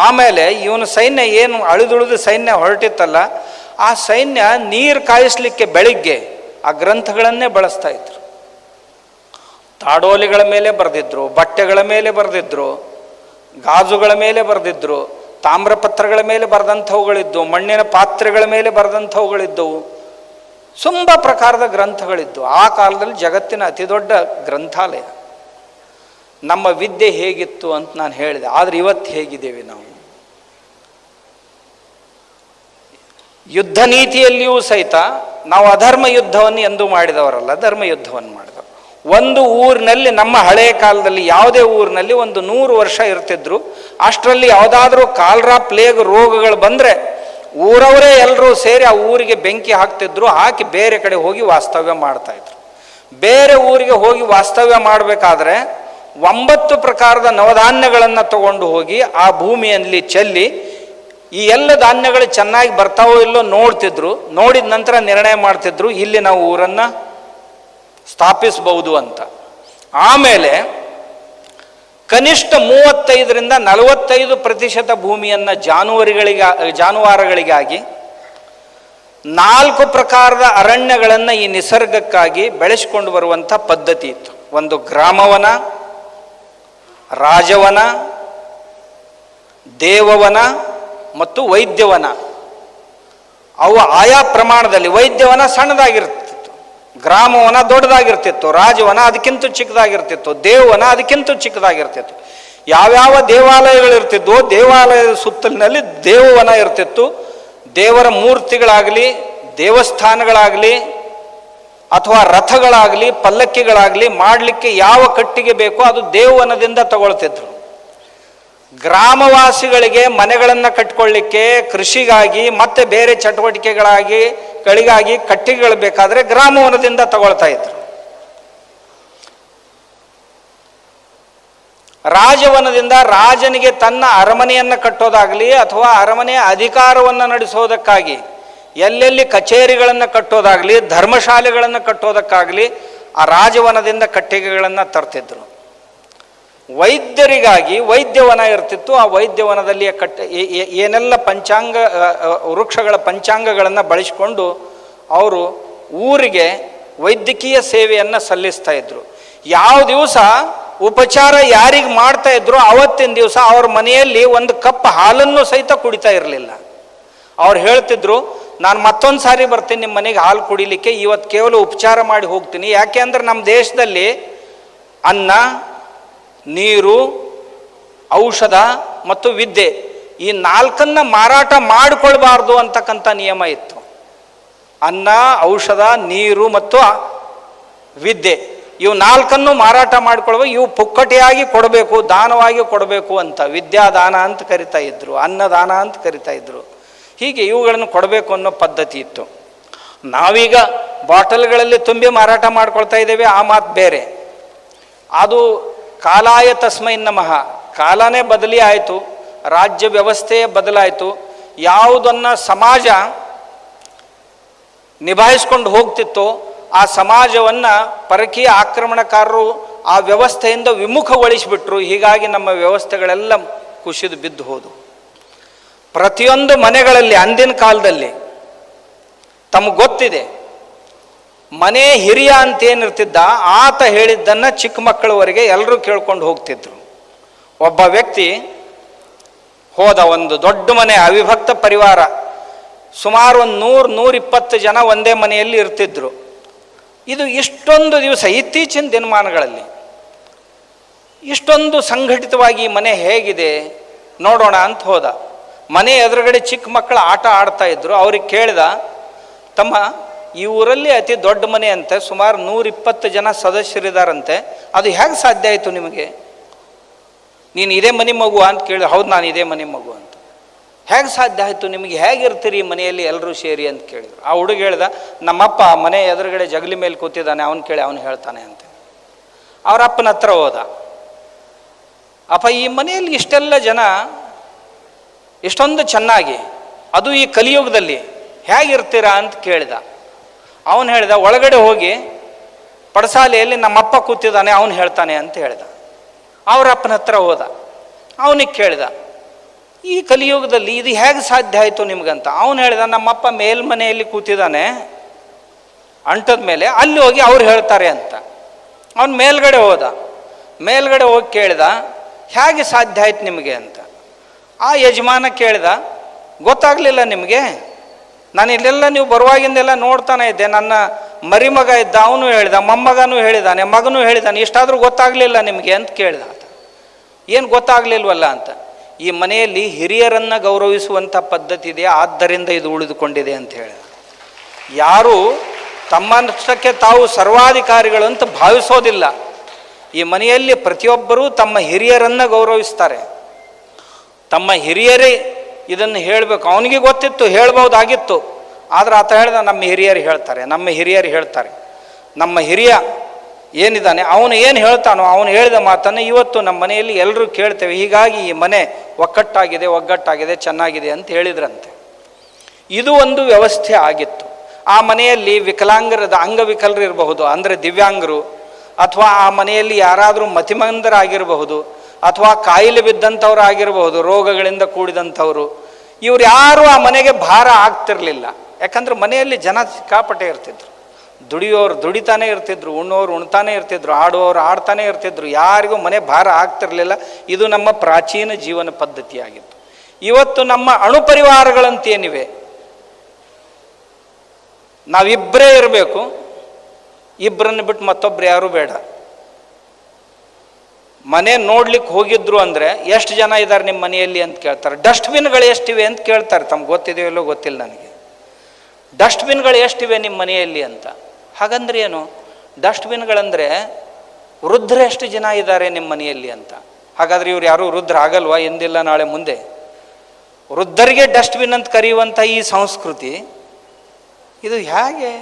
ಆಮೇಲೆ ಇವನು ಸೈನ್ಯ ಏನು ಅಳಿದುಳಿದು ಸೈನ್ಯ ಹೊರಟಿತ್ತಲ್ಲ, ಆ ಸೈನ್ಯ ನೀರು ಕಾಯಿಸ್ಲಿಕ್ಕೆ ಬೆಳಿಗ್ಗೆ ಆ ಗ್ರಂಥಗಳನ್ನೇ ಬಳಸ್ತಾ ಇದ್ರು. ತಾಡೋಲಿಗಳ ಮೇಲೆ ಬರೆದಿದ್ರು, ಬಟ್ಟೆಗಳ ಮೇಲೆ ಬರೆದಿದ್ರು, ಗಾಜುಗಳ ಮೇಲೆ ಬರೆದಿದ್ರು, ತಾಮ್ರಪತ್ರಗಳ ಮೇಲೆ ಬರೆದಂಥವುಗಳಿದ್ದವು, ಮಣ್ಣಿನ ಪಾತ್ರೆಗಳ ಮೇಲೆ ಬರೆದಂಥವುಗಳಿದ್ದವು, ತುಂಬ ಪ್ರಕಾರದ ಗ್ರಂಥಗಳಿದ್ದವು. ಆ ಕಾಲದಲ್ಲಿ ಜಗತ್ತಿನ ಅತಿ ದೊಡ್ಡ ಗ್ರಂಥಾಲಯ. ನಮ್ಮ ವಿದ್ಯೆ ಹೇಗಿತ್ತು ಅಂತ ನಾನು ಹೇಳಿದೆ. ಆದರೆ ಇವತ್ತು ಹೇಗಿದ್ದೇವೆ ನಾವು? ಯುದ್ಧ ನೀತಿಯಲ್ಲಿಯೂ ಸಹಿತ ನಾವು ಅಧರ್ಮ ಯುದ್ಧವನ್ನು ಎಂದೂ ಮಾಡಿದವರಲ್ಲ, ಧರ್ಮ ಯುದ್ಧವನ್ನು ಮಾಡಿದವರು. ಒಂದು ಊರಿನಲ್ಲಿ, ನಮ್ಮ ಹಳೆಯ ಕಾಲದಲ್ಲಿ ಯಾವುದೇ ಊರಿನಲ್ಲಿ ಒಂದು 100 ವರ್ಷ ಇರ್ತಿದ್ರು. ಅಷ್ಟರಲ್ಲಿ ಯಾವುದಾದ್ರೂ ಕಾಲ್ರಾ, ಪ್ಲೇಗ್ ರೋಗಗಳು ಬಂದರೆ ಊರವರೇ ಎಲ್ಲರೂ ಸೇರಿ ಆ ಊರಿಗೆ ಬೆಂಕಿ ಹಾಕ್ತಿದ್ರು, ಹಾಕಿ ಬೇರೆ ಕಡೆ ಹೋಗಿ ವಾಸ್ತವ್ಯ ಮಾಡ್ತಾಯಿದ್ರು. ಬೇರೆ ಊರಿಗೆ ಹೋಗಿ ವಾಸ್ತವ್ಯ ಮಾಡಬೇಕಾದ್ರೆ 9 ಪ್ರಕಾರದ ನವಧಾನ್ಯಗಳನ್ನು ತಗೊಂಡು ಹೋಗಿ ಆ ಭೂಮಿಯಲ್ಲಿ ಚೆಲ್ಲಿ ಈ ಎಲ್ಲ ಧಾನ್ಯಗಳು ಚೆನ್ನಾಗಿ ಬರ್ತಾವೋ ಇಲ್ಲೋ ನೋಡ್ತಿದ್ರು. ನೋಡಿದ ನಂತರ ನಿರ್ಣಯ ಮಾಡ್ತಿದ್ರು, ಇಲ್ಲಿ ನಾವು ಊರನ್ನು ಸ್ಥಾಪಿಸಬಹುದು ಅಂತ. ಆಮೇಲೆ ಕನಿಷ್ಠ 35ರಿಂದ 45% ಭೂಮಿಯನ್ನು ಜಾನುವಾರುಗಳಿಗಾಗಿ 4 ಪ್ರಕಾರದ ಅರಣ್ಯಗಳನ್ನು ಈ ನಿಸರ್ಗಕ್ಕಾಗಿ ಬೆಳೆಸಿಕೊಂಡು ಬರುವಂಥ ಪದ್ಧತಿ ಇತ್ತು. ಒಂದು ಗ್ರಾಮವನ, ರಾಜವನ, ದೇವವನ ಮತ್ತು ವೈದ್ಯವನ. ಅವು ಆಯಾ ಪ್ರಮಾಣದಲ್ಲಿ, ವೈದ್ಯವನ ಸಣ್ಣದಾಗಿರ್ತಿತ್ತು, ಗ್ರಾಮವನ ದೊಡ್ಡದಾಗಿರ್ತಿತ್ತು, ರಾಜವನ ಅದಕ್ಕಿಂತ ಚಿಕ್ಕದಾಗಿರ್ತಿತ್ತು, ದೇವವನ ಅದಕ್ಕಿಂತ ಚಿಕ್ಕದಾಗಿರ್ತಿತ್ತು. ಯಾವ್ಯಾವ ದೇವಾಲಯಗಳಿರ್ತಿದ್ವೋ ದೇವಾಲಯದ ಸುತ್ತಲಿನಲ್ಲಿ ದೇವವನ ಇರ್ತಿತ್ತು. ದೇವರ ಮೂರ್ತಿಗಳಾಗಲಿ, ದೇವಸ್ಥಾನಗಳಾಗಲಿ, ಅಥವಾ ರಥಗಳಾಗಲಿ, ಪಲ್ಲಕ್ಕಿಗಳಾಗಲಿ ಮಾಡಲಿಕ್ಕೆ ಯಾವ ಕಟ್ಟಿಗೆ ಬೇಕೋ ಅದು ದೇವವನದಿಂದ ತಗೊಳ್ತಿದ್ರು. ಗ್ರಾಮವಾಸಿಗಳಿಗೆ ಮನೆಗಳನ್ನು ಕಟ್ಕೊಳ್ಳಿಕ್ಕೆ, ಕೃಷಿಗಾಗಿ ಮತ್ತೆ ಬೇರೆ ಚಟುವಟಿಕೆಗಳಿಗಾಗಿ ಕಟ್ಟಿಗೆಗಳು ಬೇಕಾದರೆ ಗ್ರಾಮವನದಿಂದ ತಗೊಳ್ತಾ ಇದ್ರು. ರಾಜವನದಿಂದ ರಾಜನಿಗೆ ತನ್ನ ಅರಮನೆಯನ್ನು ಕಟ್ಟೋದಾಗಲಿ ಅಥವಾ ಅರಮನೆಯ ಅಧಿಕಾರವನ್ನು ನಡೆಸೋದಕ್ಕಾಗಿ ಎಲ್ಲೆಲ್ಲಿ ಕಚೇರಿಗಳನ್ನು ಕಟ್ಟೋದಾಗಲಿ, ಧರ್ಮಶಾಲೆಗಳನ್ನು ಕಟ್ಟೋದಕ್ಕಾಗಲಿ ಆ ರಾಜವನದಿಂದ ಕಟ್ಟಿಗೆಗಳನ್ನು ತರ್ತಿದ್ರು. ವೈದ್ಯರಿಗಾಗಿ ವೈದ್ಯವನ ಇರ್ತಿತ್ತು. ಆ ವೈದ್ಯವನದಲ್ಲಿ ಏನೆಲ್ಲ ವೃಕ್ಷಗಳ ಪಂಚಾಂಗಗಳನ್ನು ಬಳಸಿಕೊಂಡು ಅವರು ಊರಿಗೆ ವೈದ್ಯಕೀಯ ಸೇವೆಯನ್ನು ಸಲ್ಲಿಸ್ತಾ ಇದ್ರು. ಯಾವ ದಿವಸ ಉಪಚಾರ ಯಾರಿಗೆ ಮಾಡ್ತಾ ಇದ್ರು ಆವತ್ತಿನ ದಿವಸ ಅವ್ರ ಮನೆಯಲ್ಲಿ ಒಂದು ಕಪ್ ಹಾಲನ್ನು ಸಹಿತ ಕುಡಿತಾ ಇರಲಿಲ್ಲ. ಅವ್ರು ಹೇಳ್ತಿದ್ರು, ನಾನು ಮತ್ತೊಂದು ಸಾರಿ ಬರ್ತೀನಿ ನಿಮ್ಮ ಮನೆಗೆ ಹಾಲು ಕುಡಿಲಿಕ್ಕೆ, ಇವತ್ತು ಕೇವಲ ಉಪಚಾರ ಮಾಡಿ ಹೋಗ್ತೀನಿ. ಯಾಕೆ ಅಂದರೆ ನಮ್ಮ ದೇಶದಲ್ಲಿ ಅನ್ನ, ನೀರು, ಔಷಧ ಮತ್ತು ವಿದ್ಯೆ ಈ 4 ಮಾರಾಟ ಮಾಡಿಕೊಳ್ಬಾರ್ದು ಅಂತಕ್ಕಂಥ ನಿಯಮ ಇತ್ತು. ಅನ್ನ, ಔಷಧ, ನೀರು ಮತ್ತು ವಿದ್ಯೆ ಇವು 4 ಮಾರಾಟ ಮಾಡಿಕೊಳ್ಳುವ, ಇವು ಪುಕ್ಕಟೆಯಾಗಿ ಕೊಡಬೇಕು, ದಾನವಾಗಿ ಕೊಡಬೇಕು ಅಂತ ವಿದ್ಯಾದಾನ ಅಂತ ಕರಿತಾ ಇದ್ರು, ಅನ್ನದಾನ ಅಂತ ಕರಿತಾ ಇದ್ರು. ಹೀಗೆ ಇವುಗಳನ್ನು ಕೊಡಬೇಕು ಅನ್ನೋ ಪದ್ಧತಿ ಇತ್ತು. ನಾವೀಗ ಬಾಟಲ್ಗಳಲ್ಲಿ ತುಂಬಿ ಮಾರಾಟ ಮಾಡ್ಕೊಳ್ತಾ ಇದ್ದೇವೆ, ಆ ಮಾತು ಬೇರೆ. ಅದು ಕಾಲಾಯ ತಸ್ಮೈ ನಮಃ, ಕಾಲನೇ ಬದಲಿ ಆಯಿತು, ರಾಜ್ಯ ವ್ಯವಸ್ಥೆಯೇ ಬದಲಾಯಿತು. ಯಾವುದನ್ನು ಸಮಾಜ ನಿಭಾಯಿಸ್ಕೊಂಡು ಹೋಗ್ತಿತ್ತೋ ಆ ಸಮಾಜವನ್ನು ಪರಕೀಯ ಆಕ್ರಮಣಕಾರರು ಆ ವ್ಯವಸ್ಥೆಯಿಂದ ವಿಮುಖಗೊಳಿಸಿಬಿಟ್ರು. ಹೀಗಾಗಿ ನಮ್ಮ ವ್ಯವಸ್ಥೆಗಳೆಲ್ಲ ಕುಸಿದು ಬಿದ್ದು ಹೋದವು. ಪ್ರತಿಯೊಂದು ಮನೆಗಳಲ್ಲಿ ಅಂದಿನ ಕಾಲದಲ್ಲಿ ತಮಗೆ ಗೊತ್ತಿದೆ, ಮನೆ ಹಿರಿಯ ಅಂತೇನಿರ್ತಿದ್ದ ಆತ ಹೇಳಿದ್ದನ್ನು ಚಿಕ್ಕ ಮಕ್ಕಳವರೆಗೆ ಎಲ್ಲರೂ ಕೇಳ್ಕೊಂಡು ಹೋಗ್ತಿದ್ರು. ಒಬ್ಬ ವ್ಯಕ್ತಿ ಹೋದ, ಒಂದು ದೊಡ್ಡ ಮನೆ, ಅವಿಭಕ್ತ ಪರಿವಾರ, ಸುಮಾರು ಒಂದು 100-120 ಜನ ಒಂದೇ ಮನೆಯಲ್ಲಿ ಇರ್ತಿದ್ರು. ಇದು ಇಷ್ಟೊಂದು ದಿವಸ, ಇತ್ತೀಚಿನ ದಿನಮಾನಗಳಲ್ಲಿ ಇಷ್ಟೊಂದು ಸಂಘಟಿತವಾಗಿ ಮನೆ ಹೇಗಿದೆ ನೋಡೋಣ ಅಂತ ಹೋದ. ಮನೆ ಎದುರುಗಡೆ ಚಿಕ್ಕ ಮಕ್ಕಳು ಆಟ ಆಡ್ತಾ ಇದ್ರು. ಅವ್ರಿಗೆ ಕೇಳಿದ, ತಮ್ಮ ಈ ಊರಲ್ಲಿ ಅತಿ ದೊಡ್ಡ ಮನೆ ಅಂತೆ, ಸುಮಾರು 120 ಜನ ಸದಸ್ಯರಿದ್ದಾರಂತೆ, ಅದು ಹೇಗೆ ಸಾಧ್ಯ ಆಯಿತು ನಿಮಗೆ? ನೀನು ಇದೇ ಮನೆ ಮಗು ಅಂತ ಕೇಳಿದ. ಹೌದು, ನಾನು ಇದೇ ಮನೆ ಮಗು ಅಂತ. ಹೇಗೆ ಸಾಧ್ಯ ಆಯಿತು ನಿಮಗೆ? ಹೇಗಿರ್ತೀರಿ ಮನೆಯಲ್ಲಿ ಎಲ್ಲರೂ ಸೇರಿ ಅಂತ ಕೇಳಿದ್ರು. ಆ ಹುಡುಗ ಹೇಳ್ದ, ನಮ್ಮಪ್ಪ ಮನೆ ಎದುರುಗಡೆ ಜಗಲಿ ಮೇಲೆ ಕೂತಿದ್ದಾನೆ, ಅವನು ಕೇಳಿ ಅವನು ಹೇಳ್ತಾನೆ ಅಂತ. ಅವ್ರ ಅಪ್ಪನ ಹತ್ರ ಹೋದ. ಅಪ್ಪ, ಈ ಮನೆಯಲ್ಲಿ ಇಷ್ಟೆಲ್ಲ ಜನ ಇಷ್ಟೊಂದು ಚೆನ್ನಾಗಿ, ಅದು ಈ ಕಲಿಯುಗದಲ್ಲಿ ಹೇಗಿರ್ತೀರಾ ಅಂತ ಕೇಳಿದ. ಅವನು ಹೇಳಿದ, ಒಳಗಡೆ ಹೋಗಿ ಪಡಸಾಲೆಯಲ್ಲಿ ನಮ್ಮಪ್ಪ ಕೂತಿದ್ದಾನೆ, ಅವನು ಹೇಳ್ತಾನೆ ಅಂತ ಹೇಳಿದ. ಅವರಪ್ಪನ ಹತ್ರ ಹೋದ, ಅವನಿಗೆ ಕೇಳಿದ, ಈ ಕಲಿಯುಗದಲ್ಲಿ ಇದು ಹೇಗೆ ಸಾಧ್ಯ ಆಯಿತು ನಿಮ್ಗಂತ. ಅವನು ಹೇಳಿದ, ನಮ್ಮಪ್ಪ ಮೇಲ್ಮನೆಯಲ್ಲಿ ಕೂತಿದ್ದಾನೆ ಅಂಟದ ಮೇಲೆ, ಅಲ್ಲಿ ಹೋಗಿ ಅವ್ರು ಹೇಳ್ತಾರೆ ಅಂತ. ಅವನು ಮೇಲ್ಗಡೆ ಹೋದ, ಮೇಲ್ಗಡೆ ಹೋಗಿ ಕೇಳಿದ, ಹೇಗೆ ಸಾಧ್ಯ ಆಯ್ತು ನಿಮಗೆ ಅಂತ. ಆ ಯಜಮಾನ ಕೇಳಿದ, ಗೊತ್ತಾಗಲಿಲ್ಲ ನಿಮಗೆ? ನಾನು ಇಲ್ಲೆಲ್ಲ ನೀವು ಬರುವಾಗಿಂದೆಲ್ಲ ನೋಡ್ತಾನೆ ಇದ್ದೆ, ನನ್ನ ಮರಿಮಗ ಇದ್ದ, ಅವನು ಹೇಳಿದ, ಮೊಮ್ಮಗನೂ ಹೇಳಿದಾನೆ, ಮಗನೂ ಹೇಳಿದಾನೆ, ಇಷ್ಟಾದರೂ ಗೊತ್ತಾಗಲಿಲ್ಲ ನಿಮಗೆ ಅಂತ ಕೇಳಿದ. ಏನು ಗೊತ್ತಾಗಲಿಲ್ವಲ್ಲ ಅಂತ. ಈ ಮನೆಯಲ್ಲಿ ಹಿರಿಯರನ್ನು ಗೌರವಿಸುವಂಥ ಪದ್ಧತಿ ಇದೆ, ಆದ್ದರಿಂದ ಇದು ಉಳಿದುಕೊಂಡಿದೆ ಅಂತ ಹೇಳಿದ. ಯಾರು ತಮ್ಮಷ್ಟಕ್ಕೆ ತಾವು ಸರ್ವಾಧಿಕಾರಿಗಳು ಅಂತ ಭಾವಿಸೋದಿಲ್ಲ. ಈ ಮನೆಯಲ್ಲಿ ಪ್ರತಿಯೊಬ್ಬರೂ ತಮ್ಮ ಹಿರಿಯರನ್ನು ಗೌರವಿಸ್ತಾರೆ. ತಮ್ಮ ಹಿರಿಯರೇ ಇದನ್ನು ಹೇಳಬೇಕು. ಅವನಿಗೆ ಗೊತ್ತಿತ್ತು, ಹೇಳ್ಬೋದಾಗಿತ್ತು, ಆದರೆ ಆತ ಹೇಳ್ದ, ನಮ್ಮ ಹಿರಿಯರು ಹೇಳ್ತಾರೆ, ನಮ್ಮ ಹಿರಿಯರು ಹೇಳ್ತಾರೆ. ನಮ್ಮ ಹಿರಿಯ ಏನಿದ್ದಾನೆ ಅವನು ಏನು ಹೇಳ್ತಾನೋ, ಅವನು ಹೇಳಿದ ಮಾತನ್ನು ಇವತ್ತು ನಮ್ಮ ಮನೆಯಲ್ಲಿ ಎಲ್ಲರೂ ಕೇಳ್ತೇವೆ. ಹೀಗಾಗಿ ಈ ಮನೆ ಒಗ್ಗಟ್ಟಾಗಿದೆ, ಚೆನ್ನಾಗಿದೆ ಅಂತ ಹೇಳಿದ್ರಂತೆ. ಇದು ಒಂದು ವ್ಯವಸ್ಥೆ ಆಗಿತ್ತು. ಆ ಮನೆಯಲ್ಲಿ ವಿಕಲಾಂಗರದ ಅಂಗವಿಕಲರು ಇರಬಹುದು, ಅಂದರೆ ದಿವ್ಯಾಂಗರು, ಅಥವಾ ಆ ಮನೆಯಲ್ಲಿ ಯಾರಾದರೂ ಮತಿಮಂದರಾಗಿರಬಹುದು, ಅಥವಾ ಕಾಯಿಲೆ ಬಿದ್ದಂಥವ್ರು ಆಗಿರಬಹುದು, ರೋಗಗಳಿಂದ ಕೂಡಿದಂಥವರು. ಇವ್ರು ಯಾರೂ ಆ ಮನೆಗೆ ಭಾರ ಆಗ್ತಿರಲಿಲ್ಲ. ಯಾಕಂದ್ರೆ ಮನೆಯಲ್ಲಿ ಜನ ಸಿಕ್ಕಾಪಟ್ಟೆ ಇರ್ತಿದ್ರು. ದುಡಿಯೋರು ದುಡಿತಾನೆ ಇರ್ತಿದ್ರು, ಉಣ್ಣೋರು ಉಣ್ತಾನೆ ಇರ್ತಿದ್ರು, ಆಡುವವರು ಆಡ್ತಾನೆ ಇರ್ತಿದ್ರು. ಯಾರಿಗೂ ಮನೆ ಭಾರ ಆಗ್ತಿರಲಿಲ್ಲ. ಇದು ನಮ್ಮ ಪ್ರಾಚೀನ ಜೀವನ ಪದ್ಧತಿಯಾಗಿತ್ತು. ಇವತ್ತು ನಮ್ಮ ಅಣುಪರಿವಾರಗಳಂತೇನಿವೆ, ನಾವಿಬ್ಬರೇ ಇರಬೇಕು, ಇಬ್ಬರನ್ನು ಬಿಟ್ಟು ಮತ್ತೊಬ್ರು ಯಾರೂ ಬೇಡ. ಮನೆ ನೋಡ್ಲಿಕ್ಕೆ ಹೋಗಿದ್ರು ಅಂದರೆ ಎಷ್ಟು ಜನ ಇದ್ದಾರೆ ನಿಮ್ಮ ಮನೆಯಲ್ಲಿ ಅಂತ ಕೇಳ್ತಾರೆ. ಡಸ್ಟ್ಬಿನ್ಗಳು ಎಷ್ಟಿವೆ ಅಂತ ಕೇಳ್ತಾರೆ. ತಮ್ಗೆ ಗೊತ್ತಿದೆಯಲ್ಲೋ ಗೊತ್ತಿಲ್ಲ ನನಗೆ. ಡಸ್ಟ್ಬಿನ್ಗಳು ಎಷ್ಟಿವೆ ನಿಮ್ಮ ಮನೆಯಲ್ಲಿ ಅಂತ. ಹಾಗಂದ್ರೆ ಏನು? ಡಸ್ಟ್ಬಿನ್ಗಳಂದರೆ ವೃದ್ಧರು ಎಷ್ಟು ಜನ ಇದ್ದಾರೆ ನಿಮ್ಮ ಮನೆಯಲ್ಲಿ ಅಂತ. ಹಾಗಾದರೆ ಇವ್ರು ಯಾರೂ ವೃದ್ಧರು ಆಗಲ್ವಾ? ಎಂದಿಲ್ಲ ನಾಳೆ ಮುಂದೆ. ವೃದ್ಧರಿಗೆ ಡಸ್ಟ್ಬಿನ್ ಅಂತ ಕರೆಯುವಂಥ ಈ ಸಂಸ್ಕೃತಿ ಇದು ಹೇಗೆ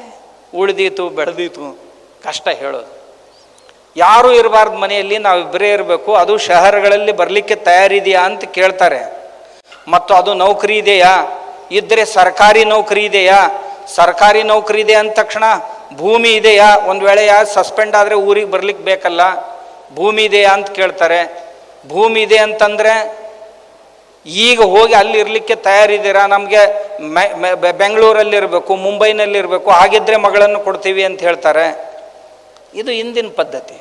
ಉಳಿದೀತು ಬೆಳೆದೀತು? ಕಷ್ಟ ಹೇಳೋದು. ಯಾರೂ ಇರಬಾರ್ದು ಮನೆಯಲ್ಲಿ, ನಾವಿಬ್ಬರೇ ಇರಬೇಕು. ಅದು ಶಹರಗಳಲ್ಲಿ ಬರಲಿಕ್ಕೆ ತಯಾರಿದೆಯಾ ಅಂತ ಕೇಳ್ತಾರೆ. ಮತ್ತು ಅದು ನೌಕರಿ ಇದೆಯಾ? ಇದ್ದರೆ ಸರ್ಕಾರಿ ನೌಕರಿ ಇದೆಯಾ? ಸರ್ಕಾರಿ ನೌಕರಿ ಇದೆ ಅಂದ ತಕ್ಷಣ ಭೂಮಿ ಇದೆಯಾ? ಒಂದು ವೇಳೆ ಯಾರು ಸಸ್ಪೆಂಡ್ ಆದರೆ ಊರಿಗೆ ಬರ್ಲಿಕ್ಕೆ ಬೇಕಲ್ಲ, ಭೂಮಿ ಇದೆಯಾ ಅಂತ ಕೇಳ್ತಾರೆ. ಭೂಮಿ ಇದೆ ಅಂತಂದರೆ ಈಗ ಹೋಗಿ ಅಲ್ಲಿ ಇರಲಿಕ್ಕೆ ತಯಾರಿದ್ದೀರಾ? ನಮಗೆ ಬೆಂಗಳೂರಲ್ಲಿರಬೇಕು, ಮುಂಬೈನಲ್ಲಿರಬೇಕು, ಹಾಗಿದ್ದರೆ ಮಗಳನ್ನು ಕೊಡ್ತೀವಿ ಅಂತ ಹೇಳ್ತಾರೆ. ಇದು ಇಂದಿನ ಪದ್ಧತಿ.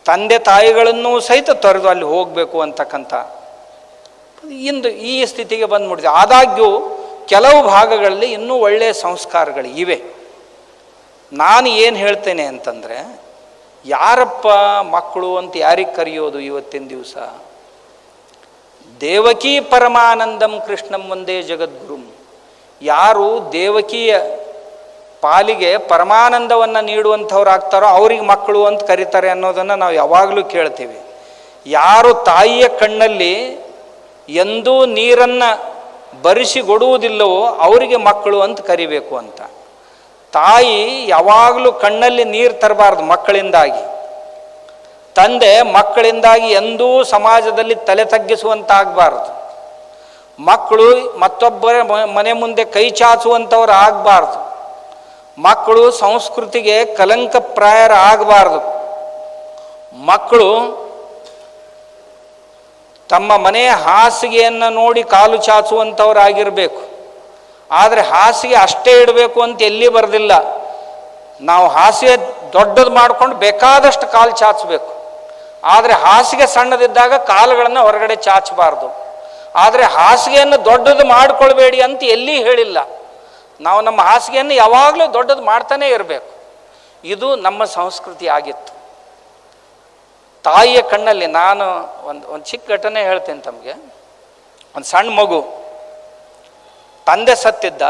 ತಂದೆ ತಾಯಿಗಳನ್ನು ಸಹಿತ ತೊರೆದು ಅಲ್ಲಿ ಹೋಗಬೇಕು ಅಂತಕ್ಕಂಥ ಇಂದು ಈ ಸ್ಥಿತಿಗೆ ಬಂದ್ಬಿಟ್ಟಿದೆ. ಆದಾಗ್ಯೂ ಕೆಲವು ಭಾಗಗಳಲ್ಲಿ ಇನ್ನೂ ಒಳ್ಳೆಯ ಸಂಸ್ಕಾರಗಳು ಇವೆ. ನಾನು ಏನು ಹೇಳ್ತೇನೆ ಅಂತಂದರೆ, ಯಾರಪ್ಪ ಮಕ್ಕಳು ಅಂತ ಯಾರಿಗೆ ಕರೆಯೋದು ಇವತ್ತಿನ ದಿವಸ? ದೇವಕೀ ಪರಮಾನಂದಂ ಕೃಷ್ಣಂ ಒಂದೇ ಜಗದ್ಗುರುಂ. ಯಾರು ದೇವಕಿಯ ಪಾಲಿಗೆ ಪರಮಾನಂದವನ್ನು ನೀಡುವಂಥವ್ರು ಆಗ್ತಾರೋ ಅವ್ರಿಗೆ ಮಕ್ಕಳು ಅಂತ ಕರೀತಾರೆ ಅನ್ನೋದನ್ನು ನಾವು ಯಾವಾಗಲೂ ಕೇಳ್ತೀವಿ. ಯಾರು ತಾಯಿಯ ಕಣ್ಣಲ್ಲಿ ಎಂದೂ ನೀರನ್ನು ಬರಿಸಿಕೊಡುವುದಿಲ್ಲವೋ ಅವರಿಗೆ ಮಕ್ಕಳು ಅಂತ ಕರಿಬೇಕು ಅಂತ. ತಾಯಿ ಯಾವಾಗಲೂ ಕಣ್ಣಲ್ಲಿ ನೀರು ತರಬಾರ್ದು ಮಕ್ಕಳಿಂದಾಗಿ. ತಂದೆ ಮಕ್ಕಳಿಂದಾಗಿ ಎಂದೂ ಸಮಾಜದಲ್ಲಿ ತಲೆ ತಗ್ಗಿಸುವಂತಾಗಬಾರ್ದು. ಮಕ್ಕಳು ಮತ್ತೊಬ್ಬರ ಮನೆ ಮುಂದೆ ಕೈ ಚಾಚುವಂಥವ್ರು ಆಗಬಾರ್ದು. ಮಕ್ಕಳು ಸಂಸ್ಕೃತಿಗೆ ಕಲಂಕಪ್ರಾಯರ ಆಗಬಾರ್ದು. ಮಕ್ಕಳು ತಮ್ಮ ಮನೆಯ ಹಾಸಿಗೆಯನ್ನು ನೋಡಿ ಕಾಲು ಚಾಚುವಂಥವ್ರಾಗಿರಬೇಕು. ಆದರೆ ಹಾಸಿಗೆ ಅಷ್ಟೇ ಇಡಬೇಕು ಅಂತ ಎಲ್ಲಿ ಬರೆದಿಲ್ಲ. ನಾವು ಹಾಸಿಗೆ ದೊಡ್ಡದು ಮಾಡ್ಕೊಂಡು ಬೇಕಾದಷ್ಟು ಕಾಲು ಚಾಚಬೇಕು. ಆದರೆ ಹಾಸಿಗೆ ಸಣ್ಣದಿದ್ದಾಗ ಕಾಲುಗಳನ್ನು ಹೊರಗಡೆ ಚಾಚಬಾರ್ದು. ಆದರೆ ಹಾಸಿಗೆಯನ್ನು ದೊಡ್ಡದು ಮಾಡಿಕೊಳ್ಬೇಡಿ ಅಂತ ಎಲ್ಲಿ ಹೇಳಿಲ್ಲ. ನಾವು ನಮ್ಮ ಹಾಸಿಗೆಯನ್ನು ಯಾವಾಗಲೂ ದೊಡ್ಡದು ಮಾಡ್ತಾನೇ ಇರಬೇಕು. ಇದು ನಮ್ಮ ಸಂಸ್ಕೃತಿ ಆಗಿತ್ತು. ತಾಯಿಯ ಕಣ್ಣಲ್ಲಿ ನಾನು ಒಂದು ಚಿಕ್ಕ ಘಟನೆ ಹೇಳ್ತೇನೆ ತಮಗೆ. ಒಂದು ಸಣ್ಣ ಮಗು, ತಂದೆ ಸತ್ತಿದ್ದ,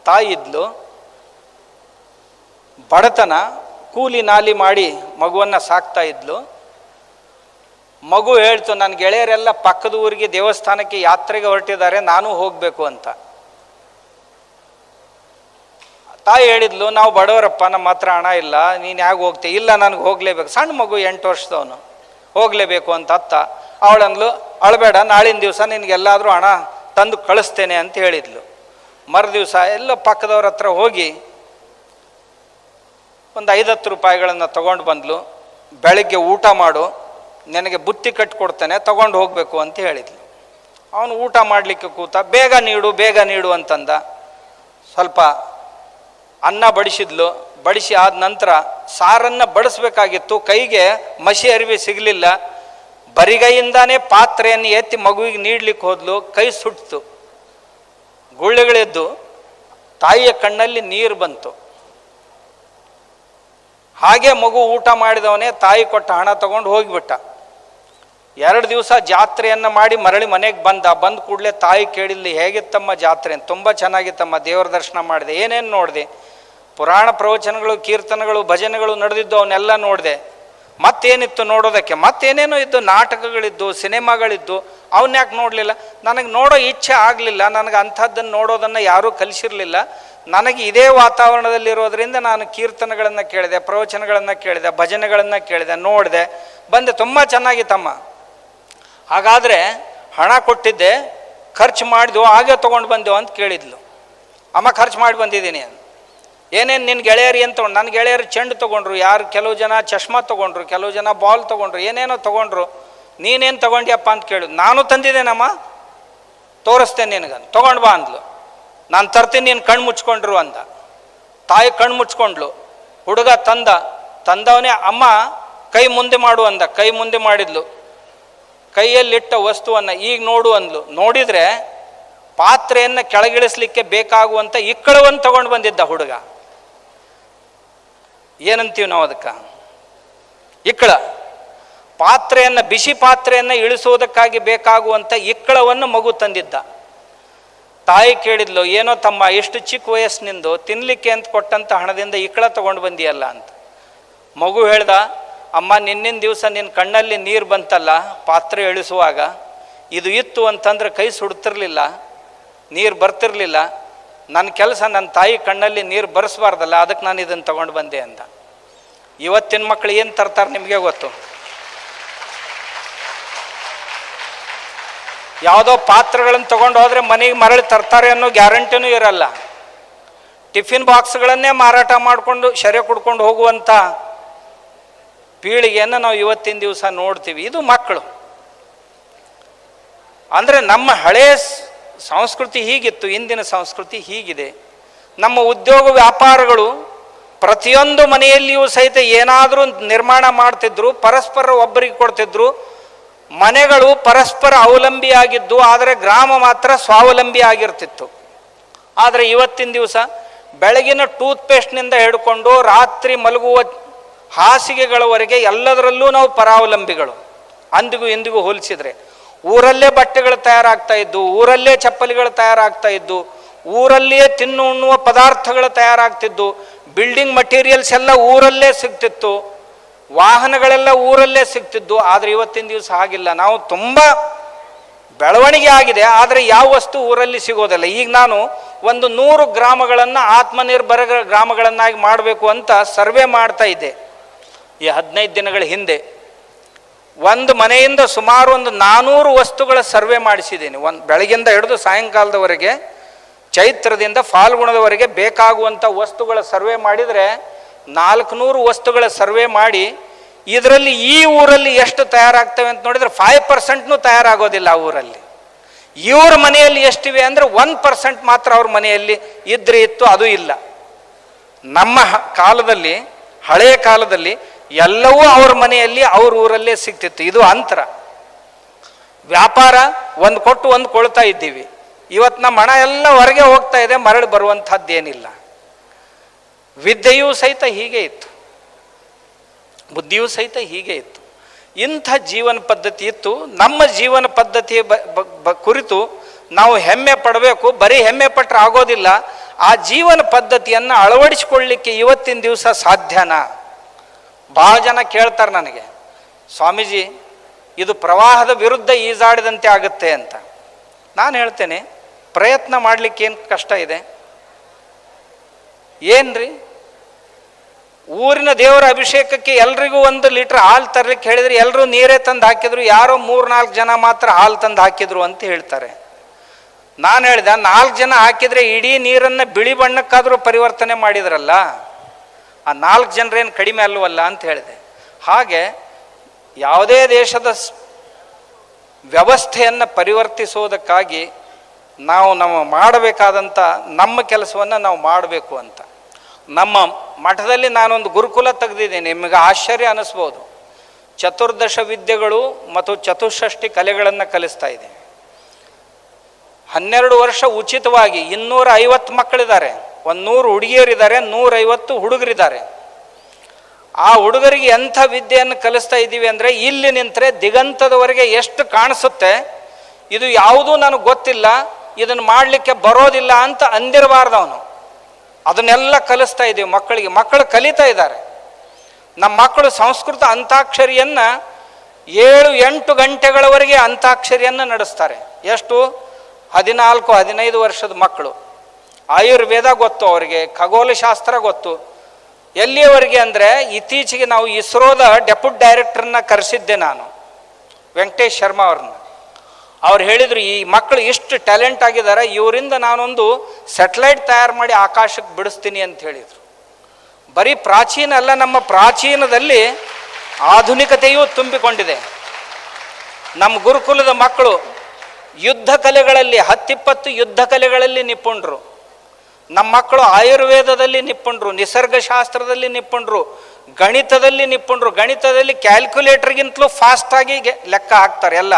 ತಾಯಿ ಇದ್ಲು, ಬಡತನ, ಕೂಲಿ ನಾಲಿ ಮಾಡಿ ಮಗುವನ್ನು ಸಾಕ್ತಾ ಇದ್ಲು. ಮಗು ಹೇಳ್ತು, ನನ್ನ ಗೆಳೆಯರೆಲ್ಲ ಪಕ್ಕದ ಊರಿಗೆ ದೇವಸ್ಥಾನಕ್ಕೆ ಯಾತ್ರೆಗೆ ಹೊರಟಿದ್ದಾರೆ, ನಾನು ಹೋಗಬೇಕು ಅಂತ. ತಾಯಿ ಹೇಳಿದ್ಲು, ನಾವು ಬಡವರಪ್ಪ, ನಮ್ಮ ಹತ್ರ ಹಣ ಇಲ್ಲ, ನೀನು ಹೇಗೆ ಹೋಗ್ತೀಯ? ಇಲ್ಲ, ನನಗೆ ಹೋಗಲೇಬೇಕು. ಸಣ್ಣ ಮಗು 8 ವರ್ಷದವನು, ಹೋಗಲೇಬೇಕು ಅಂತ ಅತ್ತ. ಅವಳಂದ್ಲು, ಅಳಬೇಡ, ನಾಳಿನ ದಿವಸ ನಿನಗೆಲ್ಲಾದರೂ ಹಣ ತಂದು ಕಳಿಸ್ತೇನೆ ಅಂತ ಹೇಳಿದ್ಲು. ಮರುದಿವಸ ಎಲ್ಲ ಪಕ್ಕದವ್ರ ಹತ್ರ ಹೋಗಿ ಒಂದು 5-10 ರೂಪಾಯಿಗಳನ್ನು ತಗೊಂಡು ಬಂದ್ಲು. ಬೆಳಗ್ಗೆ ಊಟ ಮಾಡು, ನನಗೆ ಬುತ್ತಿ ಕಟ್ಟಿಕೊಡ್ತೇನೆ, ತಗೊಂಡು ಹೋಗಬೇಕು ಅಂತ ಹೇಳಿದ್ಲು. ಅವನು ಊಟ ಮಾಡಲಿಕ್ಕೆ ಕೂತ, ಬೇಗ ನೀಡು ಅಂತಂದ. ಸ್ವಲ್ಪ ಅನ್ನ ಬಡಿಸಿದ್ಲು. ಬಡಿಸಿ ಆದ ನಂತರ ಸಾರನ್ನು ಬಡಿಸ್ಬೇಕಾಗಿತ್ತು, ಕೈಗೆ ಮಸಿ ಅರಿವಿ ಸಿಗಲಿಲ್ಲ. ಬರಿಗೈಯಿಂದಾನೇ ಪಾತ್ರೆಯನ್ನು ಎತ್ತಿ ಮಗುವಿಗೆ ನೀಡ್ಲಿಕ್ಕೆ ಹೋದ್ಲು. ಕೈ ಸುಟ್ಟಿತು, ಗುಳ್ಳೆಗಳೆದ್ದು ತಾಯಿಯ ಕಣ್ಣಲ್ಲಿ ನೀರು ಬಂತು. ಹಾಗೆ ಮಗು ಊಟ ಮಾಡಿದವನೇ ತಾಯಿ ಕೊಟ್ಟ ಹಣ ತಗೊಂಡು ಹೋಗಿಬಿಟ್ಟ. 2 ದಿವಸ ಜಾತ್ರೆಯನ್ನು ಮಾಡಿ ಮರಳಿ ಮನೆಗೆ ಬಂದ ಕೂಡಲೇ ತಾಯಿ ಕೇಳಿದ್ಲಿ, ಹೇಗಿತ್ತಮ್ಮ ಜಾತ್ರೆ ಅಂತ. ತುಂಬ ಚೆನ್ನಾಗಿತ್ತಮ್ಮ, ದೇವರ ದರ್ಶನ ಮಾಡಿದೆ. ಏನೇನು ನೋಡಿದೆ? ಪುರಾಣ ಪ್ರವಚನಗಳು, ಕೀರ್ತನೆಗಳು, ಭಜನೆಗಳು ನಡೆದಿದ್ದು, ಅವನ್ನೆಲ್ಲ ನೋಡಿದೆ. ಮತ್ತೇನಿತ್ತು ನೋಡೋದಕ್ಕೆ? ಮತ್ತೇನೇನೋ ಇದ್ದು, ನಾಟಕಗಳಿದ್ದು, ಸಿನಿಮಾಗಳಿದ್ದು, ಅವನ್ನ ಯಾಕೆ ನೋಡಲಿಲ್ಲ? ನನಗೆ ನೋಡೋ ಇಚ್ಛೆ ಆಗಲಿಲ್ಲ. ನನಗೆ ಅಂಥದ್ದನ್ನು ನೋಡೋದನ್ನು ಯಾರೂ ಕಲಿಸಿರಲಿಲ್ಲ. ನನಗೆ ಇದೇ ವಾತಾವರಣದಲ್ಲಿರೋದ್ರಿಂದ ನಾನು ಕೀರ್ತನೆಗಳನ್ನು ಕೇಳಿದೆ, ಪ್ರವಚನಗಳನ್ನು ಕೇಳಿದೆ, ಭಜನೆಗಳನ್ನು ಕೇಳಿದೆ, ನೋಡಿದೆ, ಬಂದೆ. ತುಂಬ ಚೆನ್ನಾಗಿತ್ತಮ್ಮ. ಹಾಗಾದರೆ ಹಣ ಕೊಟ್ಟಿದ್ದೆ, ಖರ್ಚು ಮಾಡಿದ್ವು, ಹಾಗೆ ತೊಗೊಂಡು ಬಂದೆವು ಅಂತ ಕೇಳಿದ್ಲು. ಅಮ್ಮ ಖರ್ಚು ಮಾಡಿ ಬಂದಿದ್ದೀನಿ ಅಂತ. ಏನೇನು ನಿನ್ನ ಗೆಳೆಯರು ಏನು ತೊಗೊಂಡು? ನನ್ನ ಗೆಳೆಯರು ಚೆಂಡು ತೊಗೊಂಡ್ರು, ಕೆಲವು ಜನ ಚಶ್ಮಾ ತೊಗೊಂಡ್ರು, ಕೆಲವು ಜನ ಬಾಲ್ ತೊಗೊಂಡ್ರು, ಏನೇನೋ ತೊಗೊಂಡ್ರು. ನೀನೇನು ತೊಗೊಂಡ್ಯಪ್ಪ ಅಂತ ಕೇಳಿದ್ರು. ನಾನು ತಂದಿದ್ದೇನಮ್ಮ, ತೋರಿಸ್ತೇನೆ ನಿನಗಂತ. ತೊಗೊಂಡು ಬಾ ಅಂದ್ಲು. ನಾನು ತರ್ತೀನಿ, ನೀನು ಕಣ್ಣು ಮುಚ್ಕೊಂಡ್ರು ಅಂದ. ತಾಯಿ ಕಣ್ಣು ಮುಚ್ಕೊಂಡ್ಲು. ಹುಡುಗ ತಂದವನೇ ಅಮ್ಮ ಕೈ ಮುಂದೆ ಮಾಡು ಅಂದ. ಕೈ ಮುಂದೆ ಮಾಡಿದ್ಲು. ಕೈಯಲ್ಲಿಟ್ಟ ವಸ್ತುವನ್ನು ಈಗ ನೋಡು ಅಂದ್ಲು. ನೋಡಿದರೆ ಪಾತ್ರೆಯನ್ನು ಕೆಳಗಿಳಿಸ್ಲಿಕ್ಕೆ ಬೇಕಾಗುವಂಥ ಇಕ್ಕಳವನ್ನು ತಗೊಂಡು ಬಂದಿದ್ದ ಹುಡುಗ. ಏನಂತೀವಿ ನಾವು ಅದಕ್ಕೆ? ಇಕ್ಕಳ. ಪಾತ್ರೆಯನ್ನು, ಬಿಸಿ ಪಾತ್ರೆಯನ್ನು ಇಳಿಸುವುದಕ್ಕಾಗಿ ಬೇಕಾಗುವಂಥ ಇಕ್ಕಳವನ್ನು ಮಗು ತಂದಿದ್ದ. ತಾಯಿ ಕೇಳಿದ್ಲು, ಏನೋ ತಮ್ಮ ಎಷ್ಟು ಚಿಕ್ಕ ವಯಸ್ಸಿನಿಂದ ತಿನ್ನಲಿಕ್ಕೆ ಅಂತ ಕೊಟ್ಟಂಥ ಹಣದಿಂದ ಇಕ್ಕಳ ತಗೊಂಡು ಬಂದಿಯಲ್ಲ ಅಂತ. ಮಗು ಹೇಳ್ದ, ಅಮ್ಮ ನಿನ್ನಿನ ದಿವಸ ನಿನ್ನ ಕಣ್ಣಲ್ಲಿ ನೀರು ಬಂತಲ್ಲ ಪಾತ್ರೆ ಇಳಿಸುವಾಗ, ಇದು ಇತ್ತು ಅಂತಂದ್ರೆ ಕೈ ಸುಡ್ತಿರ್ಲಿಲ್ಲ, ನೀರು ಬರ್ತಿರ್ಲಿಲ್ಲ. ನನ್ನ ಕೆಲಸ ನನ್ನ ತಾಯಿ ಕಣ್ಣಲ್ಲಿ ನೀರು ಬರೆಸ್ಬಾರ್ದಲ್ಲ, ಅದಕ್ಕೆ ನಾನು ಇದನ್ನು ತಗೊಂಡು ಬಂದೆ ಅಂದ. ಇವತ್ತಿನ ಮಕ್ಕಳು ಏನು ತರ್ತಾರೆ ನಿಮಗೆ ಗೊತ್ತು? ಯಾವುದೋ ಪಾತ್ರೆಗಳನ್ನು ತಗೊಂಡು ಹೋದರೆ ಮನೆಗೆ ಮರಳಿ ತರ್ತಾರೆ ಅನ್ನೋ ಗ್ಯಾರಂಟಿನೂ ಇರಲ್ಲ. ಟಿಫಿನ್ ಬಾಕ್ಸ್ಗಳನ್ನೇ ಮಾರಾಟ ಮಾಡಿಕೊಂಡು ಶರೆ ಕುಡ್ಕೊಂಡು ಹೋಗುವಂಥ ಪೀಳಿಗೆಯನ್ನು ನಾವು ಇವತ್ತಿನ ದಿವಸ ನೋಡ್ತೀವಿ. ಇದು ಮಕ್ಕಳು. ಅಂದರೆ ನಮ್ಮ ಹಳೆಯ ಸಂಸ್ಕೃತಿ ಹೀಗಿತ್ತು, ಇಂದಿನ ಸಂಸ್ಕೃತಿ ಹೀಗಿದೆ. ನಮ್ಮ ಉದ್ಯೋಗ ವ್ಯಾಪಾರಗಳು ಪ್ರತಿಯೊಂದು ಮನೆಯಲ್ಲಿಯೂ ಸಹಿತ ಏನಾದರೂ ನಿರ್ಮಾಣ ಮಾಡ್ತಿದ್ರು, ಪರಸ್ಪರ ಒಬ್ಬರಿಗೆ ಕೊಡ್ತಿದ್ರು. ಮನೆಗಳು ಪರಸ್ಪರ ಅವಲಂಬಿಯಾಗಿದ್ದು, ಆದರೆ ಗ್ರಾಮ ಮಾತ್ರ ಸ್ವಾವಲಂಬಿ ಆಗಿರ್ತಿತ್ತು. ಆದರೆ ಇವತ್ತಿನ ದಿವಸ ಬೆಳಗಿನ ಟೂತ್ಪೇಸ್ಟ್ನಿಂದ ಹಿಡ್ಕೊಂಡು ರಾತ್ರಿ ಮಲಗುವ ಹಾಸಿಗೆಗಳವರೆಗೆ ಎಲ್ಲದರಲ್ಲೂ ನಾವು ಪರಾವಲಂಬಿಗಳು. ಅಂದಿಗೂ ಇಂದಿಗೂ ಹೋಲಿಸಿದರೆ ಊರಲ್ಲೇ ಬಟ್ಟೆಗಳು ತಯಾರಾಗ್ತಾ ಇದ್ದು, ಊರಲ್ಲೇ ಚಪ್ಪಲಿಗಳು ತಯಾರಾಗ್ತಾ ಇದ್ದು, ಊರಲ್ಲಿಯೇ ಉಣ್ಣುವ ಪದಾರ್ಥಗಳು ತಯಾರಾಗ್ತಿದ್ದು, ಬಿಲ್ಡಿಂಗ್ ಮಟೀರಿಯಲ್ಸ್ ಎಲ್ಲ ಊರಲ್ಲೇ ಸಿಗ್ತಿತ್ತು, ವಾಹನಗಳೆಲ್ಲ ಊರಲ್ಲೇ ಸಿಗ್ತಿದ್ದು. ಆದರೆ ಇವತ್ತಿನ ದಿವಸ ಹಾಗಿಲ್ಲ. ನಾವು ತುಂಬ ಬೆಳವಣಿಗೆ ಆಗಿದೆ, ಆದರೆ ಯಾವ ವಸ್ತು ಊರಲ್ಲಿ ಸಿಗೋದಿಲ್ಲ. ಈಗ ನಾನು ಒಂದು 100 ಗ್ರಾಮಗಳನ್ನು ಆತ್ಮನಿರ್ಭರ ಗ್ರಾಮಗಳನ್ನಾಗಿ ಮಾಡಬೇಕು ಅಂತ ಸರ್ವೆ ಮಾಡ್ತಾ ಇದ್ದೆ. ಈ 15 ದಿನಗಳ ಹಿಂದೆ ಒಂದು ಮನೆಯಿಂದ ಸುಮಾರು ಒಂದು 400 ವಸ್ತುಗಳ ಸರ್ವೆ ಮಾಡಿಸಿದ್ದೀನಿ. ಬೆಳಗಿಂದ ಹಿಡಿದು ಸಾಯಂಕಾಲದವರೆಗೆ, ಚೈತ್ರದಿಂದ ಫಾಲ್ಗುಣದವರೆಗೆ ಬೇಕಾಗುವಂಥ ವಸ್ತುಗಳ ಸರ್ವೆ ಮಾಡಿದರೆ 400 ವಸ್ತುಗಳ ಸರ್ವೆ ಮಾಡಿ, ಇದರಲ್ಲಿ ಈ ಊರಲ್ಲಿ ಎಷ್ಟು ತಯಾರಾಗ್ತವೆ ಅಂತ ನೋಡಿದರೆ 5% ತಯಾರಾಗೋದಿಲ್ಲ ಆ ಊರಲ್ಲಿ. ಇವ್ರ ಮನೆಯಲ್ಲಿ ಎಷ್ಟಿವೆ ಅಂದರೆ 1% ಮಾತ್ರ ಅವ್ರ ಮನೆಯಲ್ಲಿ ಇತ್ತು, ಅದು ಇಲ್ಲ. ನಮ್ಮ ಕಾಲದಲ್ಲಿ, ಹಳೆಯ ಕಾಲದಲ್ಲಿ ಎಲ್ಲವೂ ಅವ್ರ ಮನೆಯಲ್ಲಿ ಅವ್ರ ಊರಲ್ಲೇ ಸಿಗ್ತಿತ್ತು. ಇದು ಅಂತರ. ವ್ಯಾಪಾರ ಒಂದು ಕೊಟ್ಟು ಒಂದು ಕೊಳ್ತಾ ಇದ್ದೀವಿ. ಇವತ್ತು ನಮ್ಮ ಹಣ ಎಲ್ಲ ಹೊರಗೆ ಹೋಗ್ತಾ ಇದೆ, ಮರಳಿ ಬರುವಂಥದ್ದೇನಿಲ್ಲ. ವಿದ್ಯೆಯೂ ಸಹಿತ ಹೀಗೆ ಇತ್ತು, ಬುದ್ಧಿಯೂ ಸಹಿತ ಹೀಗೆ ಇತ್ತು. ಇಂಥ ಜೀವನ ಪದ್ಧತಿ ಇತ್ತು. ನಮ್ಮ ಜೀವನ ಪದ್ಧತಿಯ ಕುರಿತು ನಾವು ಹೆಮ್ಮೆ ಪಡಬೇಕು. ಬರೀ ಹೆಮ್ಮೆ ಪಟ್ಟರೆ ಆಗೋದಿಲ್ಲ. ಆ ಜೀವನ ಪದ್ಧತಿಯನ್ನು ಅಳವಡಿಸಿಕೊಳ್ಳಲಿಕ್ಕೆ ಇವತ್ತಿನ ದಿವಸ ಸಾಧ್ಯನಾ? ಭಾಳ ಜನ ಕೇಳ್ತಾರೆ ನನಗೆ, ಸ್ವಾಮೀಜಿ ಇದು ಪ್ರವಾಹದ ವಿರುದ್ಧ ಈಜಾಡಿದಂತೆ ಆಗುತ್ತೆ ಅಂತ. ನಾನು ಹೇಳ್ತೇನೆ, ಪ್ರಯತ್ನ ಮಾಡಲಿಕ್ಕೆ ಏನು ಕಷ್ಟ ಇದೆ? ಏನ್ರಿ, ಊರಿನ ದೇವರ ಅಭಿಷೇಕಕ್ಕೆ ಎಲ್ರಿಗೂ 1 ಲೀಟ್ರ್ ಹಾಲು ತರಲಿಕ್ಕೆ ಹೇಳಿದ್ರೆ ಎಲ್ಲರೂ ನೀರೇ ತಂದು ಹಾಕಿದ್ರು, ಯಾರೋ 3-4 ಜನ ಮಾತ್ರ ಹಾಲು ತಂದು ಹಾಕಿದ್ರು ಅಂತ ಹೇಳ್ತಾರೆ. ನಾನು ಹೇಳಿದೆ 4 ಜನ ಹಾಕಿದರೆ ಇಡೀ ನೀರನ್ನು ಬಿಳಿ ಬಣ್ಣಕ್ಕಾದರೂ ಪರಿವರ್ತನೆ ಮಾಡಿದ್ರಲ್ಲ, ಆ 4 ಜನರೇನು ಕಡಿಮೆ ಅಲ್ಲವಲ್ಲ ಅಂತ ಹೇಳಿದೆ. ಹಾಗೆ ಯಾವುದೇ ದೇಶದ ವ್ಯವಸ್ಥೆಯನ್ನು ಪರಿವರ್ತಿಸೋದಕ್ಕಾಗಿ ನಾವು ಮಾಡಬೇಕಾದಂಥ ನಮ್ಮ ಕೆಲಸವನ್ನು ನಾವು ಮಾಡಬೇಕು ಅಂತ. ನಮ್ಮ ಮಠದಲ್ಲಿ ನಾನೊಂದು ಗುರುಕುಲ ತೆಗೆದಿದ್ದೀನಿ. ನಿಮಗೆ ಆಶ್ಚರ್ಯ ಅನ್ನಿಸ್ಬೋದು. 14 ವಿದ್ಯೆಗಳು ಮತ್ತು ಚತುಷ್ಷಷ್ಟಿ ಕಲೆಗಳನ್ನು ಕಲಿಸ್ತಾ ಇದ್ದೀನಿ. 12 ವರ್ಷ ಉಚಿತವಾಗಿ 250 ಮಕ್ಕಳಿದ್ದಾರೆ, 100 ಹುಡುಗಿಯರಿದ್ದಾರೆ, 150 ಹುಡುಗರಿದ್ದಾರೆ. ಆ ಹುಡುಗರಿಗೆ ಎಂಥ ವಿದ್ಯೆಯನ್ನು ಕಲಿಸ್ತಾ ಇದ್ದೀವಿ ಅಂದರೆ, ಇಲ್ಲಿ ನಿಂತರೆ ದಿಗಂತದವರೆಗೆ ಎಷ್ಟು ಕಾಣಿಸುತ್ತೆ, ಇದು ಯಾವುದೂ ನನಗೆ ಗೊತ್ತಿಲ್ಲ, ಇದನ್ನು ಮಾಡಲಿಕ್ಕೆ ಬರೋದಿಲ್ಲ ಅಂತ ಅಂದಿರಬಾರ್ದು ಅವನು. ಅದನ್ನೆಲ್ಲ ಕಲಿಸ್ತಾ ಇದ್ದೀವಿ ಮಕ್ಕಳಿಗೆ. ಮಕ್ಕಳು ಕಲಿತಾ ಇದ್ದಾರೆ. ನಮ್ಮ ಮಕ್ಕಳು ಸಂಸ್ಕೃತ ಅಂತಾಕ್ಷರಿಯನ್ನು 7-8 ಗಂಟೆಗಳವರೆಗೆ ಅಂತಾಕ್ಷರಿಯನ್ನು ನಡೆಸ್ತಾರೆ. ಎಷ್ಟು? 14-15 ವರ್ಷದ ಮಕ್ಕಳು. ಆಯುರ್ವೇದ ಗೊತ್ತು ಅವರಿಗೆ, ಖಗೋಳಶಾಸ್ತ್ರ ಗೊತ್ತು. ಎಲ್ಲಿಯವರೆಗೆ ಅಂದರೆ, ಇತ್ತೀಚೆಗೆ ನಾವು ಇಸ್ರೋದ ಡೆಪ್ಯೂಟಿ ಡೈರೆಕ್ಟರ್ನ ಕರೆಸಿದ್ದೆ ನಾನು, ವೆಂಕಟೇಶ್ ಶರ್ಮಾ ಅವ್ರನ್ನ. ಅವ್ರು ಹೇಳಿದರು, ಈ ಮಕ್ಕಳು ಇಷ್ಟು ಟ್ಯಾಲೆಂಟ್ ಆಗಿದ್ದಾರೆ, ಇವರಿಂದ ನಾನೊಂದು ಸ್ಯಾಟಲೈಟ್ ತಯಾರು ಮಾಡಿ ಆಕಾಶಕ್ಕೆ ಬಿಡಿಸ್ತೀನಿ ಅಂತ ಹೇಳಿದರು. ಬರೀ ಪ್ರಾಚೀನ ಅಲ್ಲ, ನಮ್ಮ ಪ್ರಾಚೀನದಲ್ಲಿ ಆಧುನಿಕತೆಯೂ ತುಂಬಿಕೊಂಡಿದೆ. ನಮ್ಮ ಗುರುಕುಲದ ಮಕ್ಕಳು ಯುದ್ಧ ಕಲೆಗಳಲ್ಲಿ 10-20 ಯುದ್ಧ ಕಲೆಗಳಲ್ಲಿ ನಿಪುಣರು. ನಮ್ಮ ಮಕ್ಕಳು ಆಯುರ್ವೇದದಲ್ಲಿ ನಿಪುಣರು, ನಿಸರ್ಗಶಾಸ್ತ್ರದಲ್ಲಿ ನಿಪುಣರು, ಗಣಿತದಲ್ಲಿ ನಿಪುಣರು. ಗಣಿತದಲ್ಲಿ ಕ್ಯಾಲ್ಕುಲೇಟರ್ಗಿಂತಲೂ ಫಾಸ್ಟಾಗಿ ಲೆಕ್ಕ ಹಾಕ್ತಾರೆ. ಎಲ್ಲ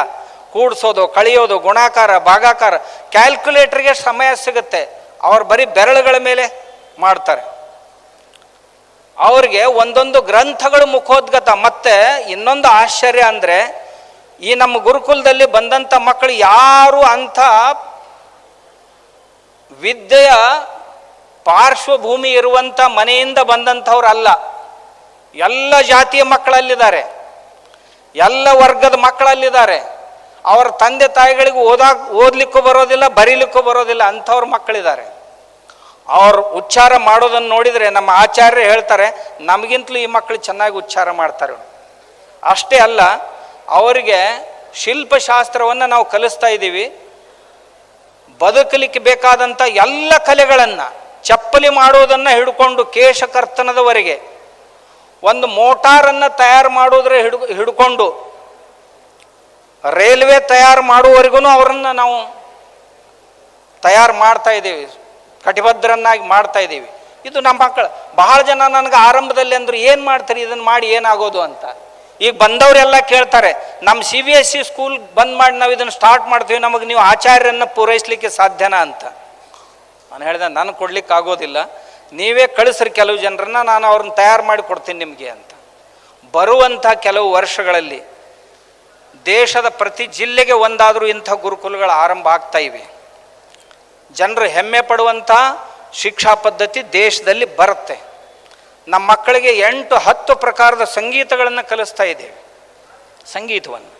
ಕೂಡಿಸೋದು, ಕಳೆಯೋದು, ಗುಣಾಕಾರ, ಭಾಗಾಕಾರ. ಕ್ಯಾಲ್ಕುಲೇಟರ್ಗೆ ಸಮಯ ಸಿಗುತ್ತೆ, ಅವ್ರು ಬರೀ ಬೆರಳುಗಳ ಮೇಲೆ ಮಾಡ್ತಾರೆ. ಅವ್ರಿಗೆ ಒಂದೊಂದು ಗ್ರಂಥಗಳು ಮುಖೋದ್ಗತ. ಮತ್ತೆ ಇನ್ನೊಂದು ಆಶ್ಚರ್ಯ ಅಂದರೆ, ಈ ನಮ್ಮ ಗುರುಕುಲದಲ್ಲಿ ಬಂದಂಥ ಮಕ್ಕಳು ಯಾರು ಅಂಥ ವಿದ್ಯೆಯ ಪಾರ್ಶ್ವಭೂಮಿ ಇರುವಂಥ ಮನೆಯಿಂದ ಬಂದಂಥವ್ರು ಅಲ್ಲ. ಎಲ್ಲ ಜಾತಿಯ ಮಕ್ಕಳಲ್ಲಿದ್ದಾರೆ, ಎಲ್ಲ ವರ್ಗದ ಮಕ್ಕಳಲ್ಲಿದ್ದಾರೆ. ಅವರ ತಂದೆ ತಾಯಿಗಳಿಗೆ ಓದಲಿಕ್ಕೂ ಬರೋದಿಲ್ಲ, ಬರೀಲಿಕ್ಕೂ ಬರೋದಿಲ್ಲ, ಅಂಥವ್ರ ಮಕ್ಕಳಿದ್ದಾರೆ. ಅವ್ರು ಉಚ್ಚಾರ ಮಾಡೋದನ್ನು ನೋಡಿದರೆ ನಮ್ಮ ಆಚಾರ್ಯರು ಹೇಳ್ತಾರೆ, ನಮಗಿಂತಲೂ ಈ ಮಕ್ಕಳು ಚೆನ್ನಾಗಿ ಉಚ್ಚಾರ ಮಾಡ್ತಾರೆ. ಅಷ್ಟೇ ಅಲ್ಲ, ಅವರಿಗೆ ಶಿಲ್ಪಶಾಸ್ತ್ರವನ್ನು ನಾವು ಕಲಿಸ್ತಾ ಇದ್ದೀವಿ. ಬದುಕಲಿಕ್ಕೆ ಬೇಕಾದಂಥ ಎಲ್ಲ ಕಲೆಗಳನ್ನು, ಚಪ್ಪಲಿ ಮಾಡುವುದನ್ನು ಹಿಡ್ಕೊಂಡು ಕೇಶಕರ್ತನದವರೆಗೆ, ಒಂದು ಮೋಟಾರನ್ನು ತಯಾರು ಮಾಡೋದ್ರ ಹಿಡ್ಕೊಂಡು ರೈಲ್ವೆ ತಯಾರು ಮಾಡುವವರೆಗೂ ಅವರನ್ನು ನಾವು ತಯಾರು ಮಾಡ್ತಾ ಇದ್ದೀವಿ, ಕಟಿಬದ್ಧರನ್ನಾಗಿ ಮಾಡ್ತಾ ಇದ್ದೀವಿ. ಇದು ನಮ್ಮ ಮಕ್ಕಳು. ಬಹಳ ಜನ ನನಗೆ ಆರಂಭದಲ್ಲಿ ಅಂದರು, ಏನು ಮಾಡ್ತಾರೆ ಇದನ್ನು ಮಾಡಿ ಏನಾಗೋದು ಅಂತ. ಈಗ ಬಂದವರೆಲ್ಲ ಕೇಳ್ತಾರೆ, ನಮ್ಮ CBSE ಸ್ಕೂಲ್ ಬಂದ್ ಮಾಡಿ ನಾವು ಇದನ್ನು ಸ್ಟಾರ್ಟ್ ಮಾಡ್ತೀವಿ, ನಮಗೆ ನೀವು ಆಚಾರ್ಯರನ್ನು ಪೂರೈಸಲಿಕ್ಕೆ ಸಾಧ್ಯನಾ ಅಂತ. ನಾನು ಹೇಳಿದೆ, ನನಗೆ ಕೊಡ್ಲಿಕ್ಕೆ ಆಗೋದಿಲ್ಲ, ನೀವೇ ಕಳಿಸ್ರಿ ಕೆಲವು ಜನರನ್ನ, ನಾನು ಅವ್ರನ್ನ ತಯಾರು ಮಾಡಿ ಕೊಡ್ತೀನಿ ನಿಮಗೆ ಅಂತ. ಬರುವಂಥ ಕೆಲವು ವರ್ಷಗಳಲ್ಲಿ ದೇಶದ ಪ್ರತಿ ಜಿಲ್ಲೆಗೆ ಒಂದಾದರೂ ಇಂಥ ಗುರುಕುಲಗಳು ಆರಂಭ ಆಗ್ತಾ ಇವೆ. ಜನರು ಹೆಮ್ಮೆ ಪಡುವಂಥ ಶಿಕ್ಷಾ ಪದ್ಧತಿ ದೇಶದಲ್ಲಿ ಬರುತ್ತೆ. ನಮ್ಮ ಮಕ್ಕಳಿಗೆ 8-10 ಪ್ರಕಾರದ ಸಂಗೀತಗಳನ್ನು ಕಲಿಸ್ತಾ ಇದ್ದೇವೆ, ಸಂಗೀತವನ್ನು.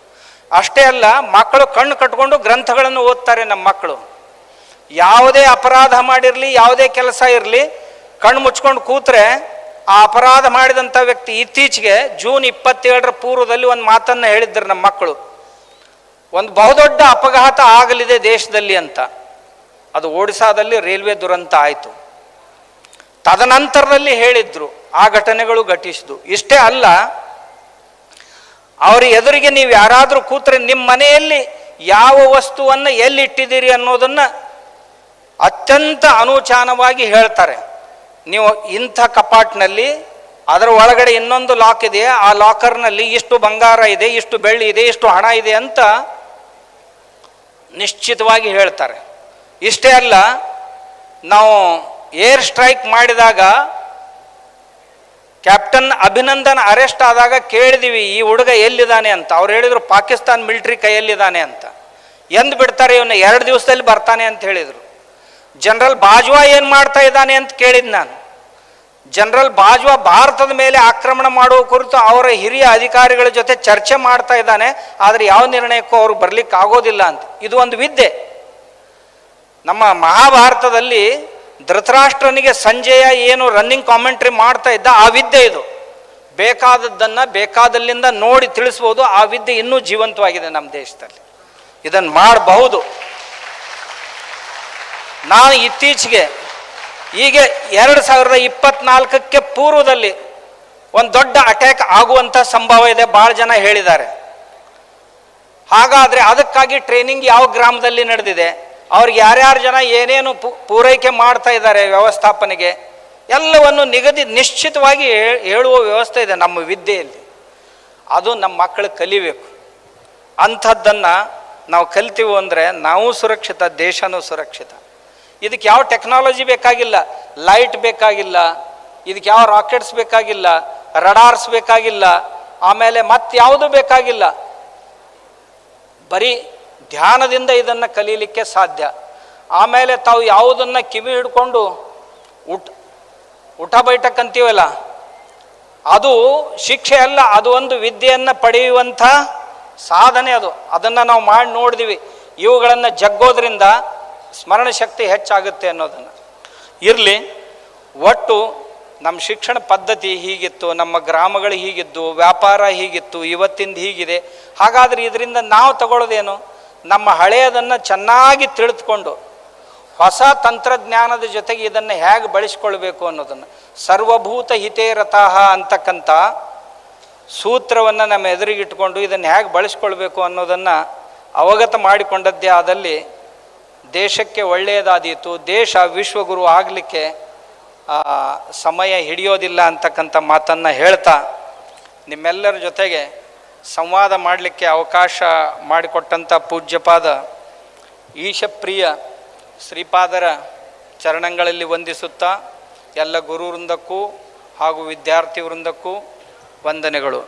ಅಷ್ಟೇ ಅಲ್ಲ, ಮಕ್ಕಳು ಕಣ್ಣು ಕಟ್ಕೊಂಡು ಗ್ರಂಥಗಳನ್ನು ಓದ್ತಾರೆ. ನಮ್ಮ ಮಕ್ಕಳು ಯಾವುದೇ ಅಪರಾಧ ಮಾಡಿರಲಿ, ಯಾವುದೇ ಕೆಲಸ ಇರಲಿ, ಕಣ್ಣು ಮುಚ್ಕೊಂಡು ಕೂತ್ರೆ ಆ ಅಪರಾಧ ಮಾಡಿದಂಥ ವ್ಯಕ್ತಿ, ಇತ್ತೀಚೆಗೆ ಜೂನ್ 27ರ ಪೂರ್ವದಲ್ಲಿ ಒಂದು ಮಾತನ್ನು ಹೇಳಿದ್ರು ನಮ್ಮ ಮಕ್ಕಳು, ಒಂದು ಬಹುದೊಡ್ಡ ಅಪಘಾತ ಆಗಲಿದೆ ದೇಶದಲ್ಲಿ ಅಂತ. ಅದು ಒಡಿಸ್ಸಾದಲ್ಲಿ ರೈಲ್ವೆ ದುರಂತ ಆಯಿತು. ತದನಂತರದಲ್ಲಿ ಹೇಳಿದ್ರು, ಆ ಘಟನೆಗಳು ಘಟಿಸಿದು. ಇಷ್ಟೇ ಅಲ್ಲ, ಅವರ ಎದುರಿಗೆ ನೀವು ಯಾರಾದರೂ ಕೂತ್ರೆ ನಿಮ್ಮ ಮನೆಯಲ್ಲಿ ಯಾವ ವಸ್ತುವನ್ನು ಎಲ್ಲಿಟ್ಟಿದ್ದೀರಿ ಅನ್ನೋದನ್ನು ಅತ್ಯಂತ ಅನುಚಾನವಾಗಿ ಹೇಳ್ತಾರೆ. ನೀವು ಇಂಥ ಕಪಾಟ್ನಲ್ಲಿ ಅದರ ಒಳಗಡೆ ಇನ್ನೊಂದು ಲಾಕ್ ಇದೆ, ಆ ಲಾಕರ್ನಲ್ಲಿ ಇಷ್ಟು ಬಂಗಾರ ಇದೆ, ಇಷ್ಟು ಬೆಳ್ಳಿ ಇದೆ, ಇಷ್ಟು ಹಣ ಇದೆ ಅಂತ ನಿಶ್ಚಿತವಾಗಿ ಹೇಳ್ತಾರೆ. ಇಷ್ಟೇ ಅಲ್ಲ, ನಾವು ಏರ್ ಸ್ಟ್ರೈಕ್ ಮಾಡಿದಾಗ ಕ್ಯಾಪ್ಟನ್ ಅಭಿನಂದನ್ ಅರೆಸ್ಟ್ ಆದಾಗ ಕೇಳಿದೀವಿ, ಈ ಹುಡುಗ ಎಲ್ಲಿದ್ದಾನೆ ಅಂತ. ಅವ್ರು ಹೇಳಿದರು, ಪಾಕಿಸ್ತಾನ್ ಮಿಲಿಟರಿ ಕೈಯಲ್ಲಿದ್ದಾನೆ ಅಂತ. ಎಂದು ಬಿಡ್ತಾರೆ ಇವನ್ನ? 2 ದಿವಸದಲ್ಲಿ ಬರ್ತಾನೆ ಅಂತ ಹೇಳಿದರು. ಜನರಲ್ ಬಾಜ್ವಾ ಏನು ಮಾಡ್ತಾ ಇದ್ದಾನೆ ಅಂತ ಕೇಳಿದ್ ನಾನು. ಜನರಲ್ ಬಾಜ್ವಾ ಭಾರತದ ಮೇಲೆ ಆಕ್ರಮಣ ಮಾಡುವ ಕುರಿತು ಅವರ ಹಿರಿಯ ಅಧಿಕಾರಿಗಳ ಜೊತೆ ಚರ್ಚೆ ಮಾಡ್ತಾ ಇದ್ದಾನೆ, ಆದರೆ ಯಾವ ನಿರ್ಣಯಕ್ಕೂ ಅವ್ರು ಬರ್ಲಿಕ್ಕೆ ಆಗೋದಿಲ್ಲ ಅಂತ. ಇದು ಒಂದು ವಿದ್ಯೆ. ನಮ್ಮ ಮಹಾಭಾರತದಲ್ಲಿ ಧೃತರಾಷ್ಟ್ರನಿಗೆ ಸಂಜಯ ಏನು ರನ್ನಿಂಗ್ ಕಾಮೆಂಟ್ರಿ ಮಾಡ್ತಾ ಇದ್ದ, ಆ ವಿದ್ಯೆ ಇದು. ಬೇಕಾದದ್ದನ್ನು ಬೇಕಾದಲ್ಲಿಂದ ನೋಡಿ ತಿಳಿಸ್ಬೋದು. ಆ ವಿದ್ಯೆ ಇನ್ನೂ ಜೀವಂತವಾಗಿದೆ ನಮ್ಮ ದೇಶದಲ್ಲಿ, ಇದನ್ನು ಮಾಡಬಹುದು. ನಾನು ಇತ್ತೀಚೆಗೆ ಈಗ 2024ಕ್ಕೆ ಪೂರ್ವದಲ್ಲಿ ಒಂದು ದೊಡ್ಡ ಅಟ್ಯಾಕ್ ಆಗುವಂಥ ಸಂಭವ ಇದೆ, ಭಾಳ ಜನ ಹೇಳಿದ್ದಾರೆ. ಹಾಗಾದರೆ ಅದಕ್ಕಾಗಿ ಟ್ರೈನಿಂಗ್ ಯಾವ ಗ್ರಾಮದಲ್ಲಿ ನಡೆದಿದೆ, ಅವ್ರಿಗೆ ಯಾರ್ಯಾರು ಜನ ಏನೇನು ಪೂರೈಕೆ ಮಾಡ್ತಾ ಇದ್ದಾರೆ ವ್ಯವಸ್ಥಾಪನೆಗೆ, ಎಲ್ಲವನ್ನು ನಿಶ್ಚಿತವಾಗಿ ಹೇಳುವ ವ್ಯವಸ್ಥೆ ಇದೆ ನಮ್ಮ ವಿದ್ಯೆಯಲ್ಲಿ. ಅದು ನಮ್ಮ ಮಕ್ಕಳು ಕಲಿಬೇಕು. ಅಂಥದ್ದನ್ನು ನಾವು ಕಲಿತೀವಿ ಅಂದರೆ ನಾವು ಸುರಕ್ಷಿತ, ದೇಶನೂ ಸುರಕ್ಷಿತ. ಇದಕ್ಕೆ ಯಾವ ಟೆಕ್ನಾಲಜಿ ಬೇಕಾಗಿಲ್ಲ, ಲೈಟ್ ಬೇಕಾಗಿಲ್ಲ, ಇದಕ್ಕೆ ಯಾವ ರಾಕೆಟ್ಸ್ ಬೇಕಾಗಿಲ್ಲ, ರಡಾರ್ಸ್ ಬೇಕಾಗಿಲ್ಲ, ಆಮೇಲೆ ಮತ್ತಾವುದು ಬೇಕಾಗಿಲ್ಲ. ಬರೀ ಧ್ಯಾನದಿಂದ ಇದನ್ನು ಕಲೀಲಿಕ್ಕೆ ಸಾಧ್ಯ. ಆಮೇಲೆ ತಾವು ಯಾವುದನ್ನು ಕಿವಿ ಹಿಡ್ಕೊಂಡು ಊಟ ಬೈಟಕ್ ಅಂತೀವಲ್ಲ, ಅದು ಶಿಕ್ಷೆ ಅಲ್ಲ, ಅದು ಒಂದು ವಿದ್ಯೆಯನ್ನು ಪಡೆಯುವಂಥ ಸಾಧನೆ. ಅದನ್ನು ನಾವು ಮಾಡಿ ನೋಡಿದ್ವಿ. ಇವುಗಳನ್ನು ಜಗ್ಗೋದ್ರಿಂದ ಸ್ಮರಣ ಶಕ್ತಿ ಹೆಚ್ಚಾಗುತ್ತೆ ಅನ್ನೋದನ್ನು. ಇರಲಿ, ಒಟ್ಟು ನಮ್ಮ ಶಿಕ್ಷಣ ಪದ್ಧತಿ ಹೀಗಿತ್ತು, ನಮ್ಮ ಗ್ರಾಮಗಳು ಹೀಗಿದ್ದು, ವ್ಯಾಪಾರ ಹೀಗಿತ್ತು, ಇವತ್ತಿಂದ ಹೀಗಿದೆ. ಹಾಗಾದರೆ ಇದರಿಂದ ನಾವು ತಗೊಳ್ಳೋದೇನು? ನಮ್ಮ ಹಳೆಯದನ್ನು ಚೆನ್ನಾಗಿ ತಿಳಿದುಕೊಂಡು ಹೊಸ ತಂತ್ರಜ್ಞಾನದ ಜೊತೆಗೆ ಇದನ್ನು ಹೇಗೆ ಬಳಸ್ಕೊಳ್ಬೇಕು ಅನ್ನೋದನ್ನು, ಸರ್ವಭೂತ ಹಿತೇ ರತಃ ಅಂತಕ್ಕಂಥ ಸೂತ್ರವನ್ನು ನಮ್ಮ ಎದುರಿಗಿಟ್ಕೊಂಡು ಇದನ್ನು ಹೇಗೆ ಬಳಸ್ಕೊಳ್ಬೇಕು ಅನ್ನೋದನ್ನು ಅವಗತ ಮಾಡಿಕೊಂಡದ್ದೇ ಆದಲ್ಲಿ ದೇಶಕ್ಕೆ ಒಳ್ಳೆಯದಾದೀತು. ದೇಶ ವಿಶ್ವಗುರು ಆಗಲಿಕ್ಕೆ ಸಮಯ ಹಿಡಿಯೋದಿಲ್ಲ ಅಂತಕ್ಕಂಥ ಮಾತನ್ನು ಹೇಳ್ತಾ, ನಿಮ್ಮೆಲ್ಲರ ಜೊತೆಗೆ ಸಂವಾದ ಮಾಡಲಿಕ್ಕೆ ಅವಕಾಶ ಮಾಡಿಕೊಟ್ಟಂಥ ಪೂಜ್ಯಪಾದ ಈಶಪ್ರಿಯ ಶ್ರೀಪಾದರ ಚರಣಗಳಲ್ಲಿ ವಂದಿಸುತ್ತಾ ಎಲ್ಲ ಗುರು ವೃಂದಕ್ಕೂ ಹಾಗೂ ವಿದ್ಯಾರ್ಥಿ ವೃಂದಕ್ಕೂ ವಂದನೆಗಳು.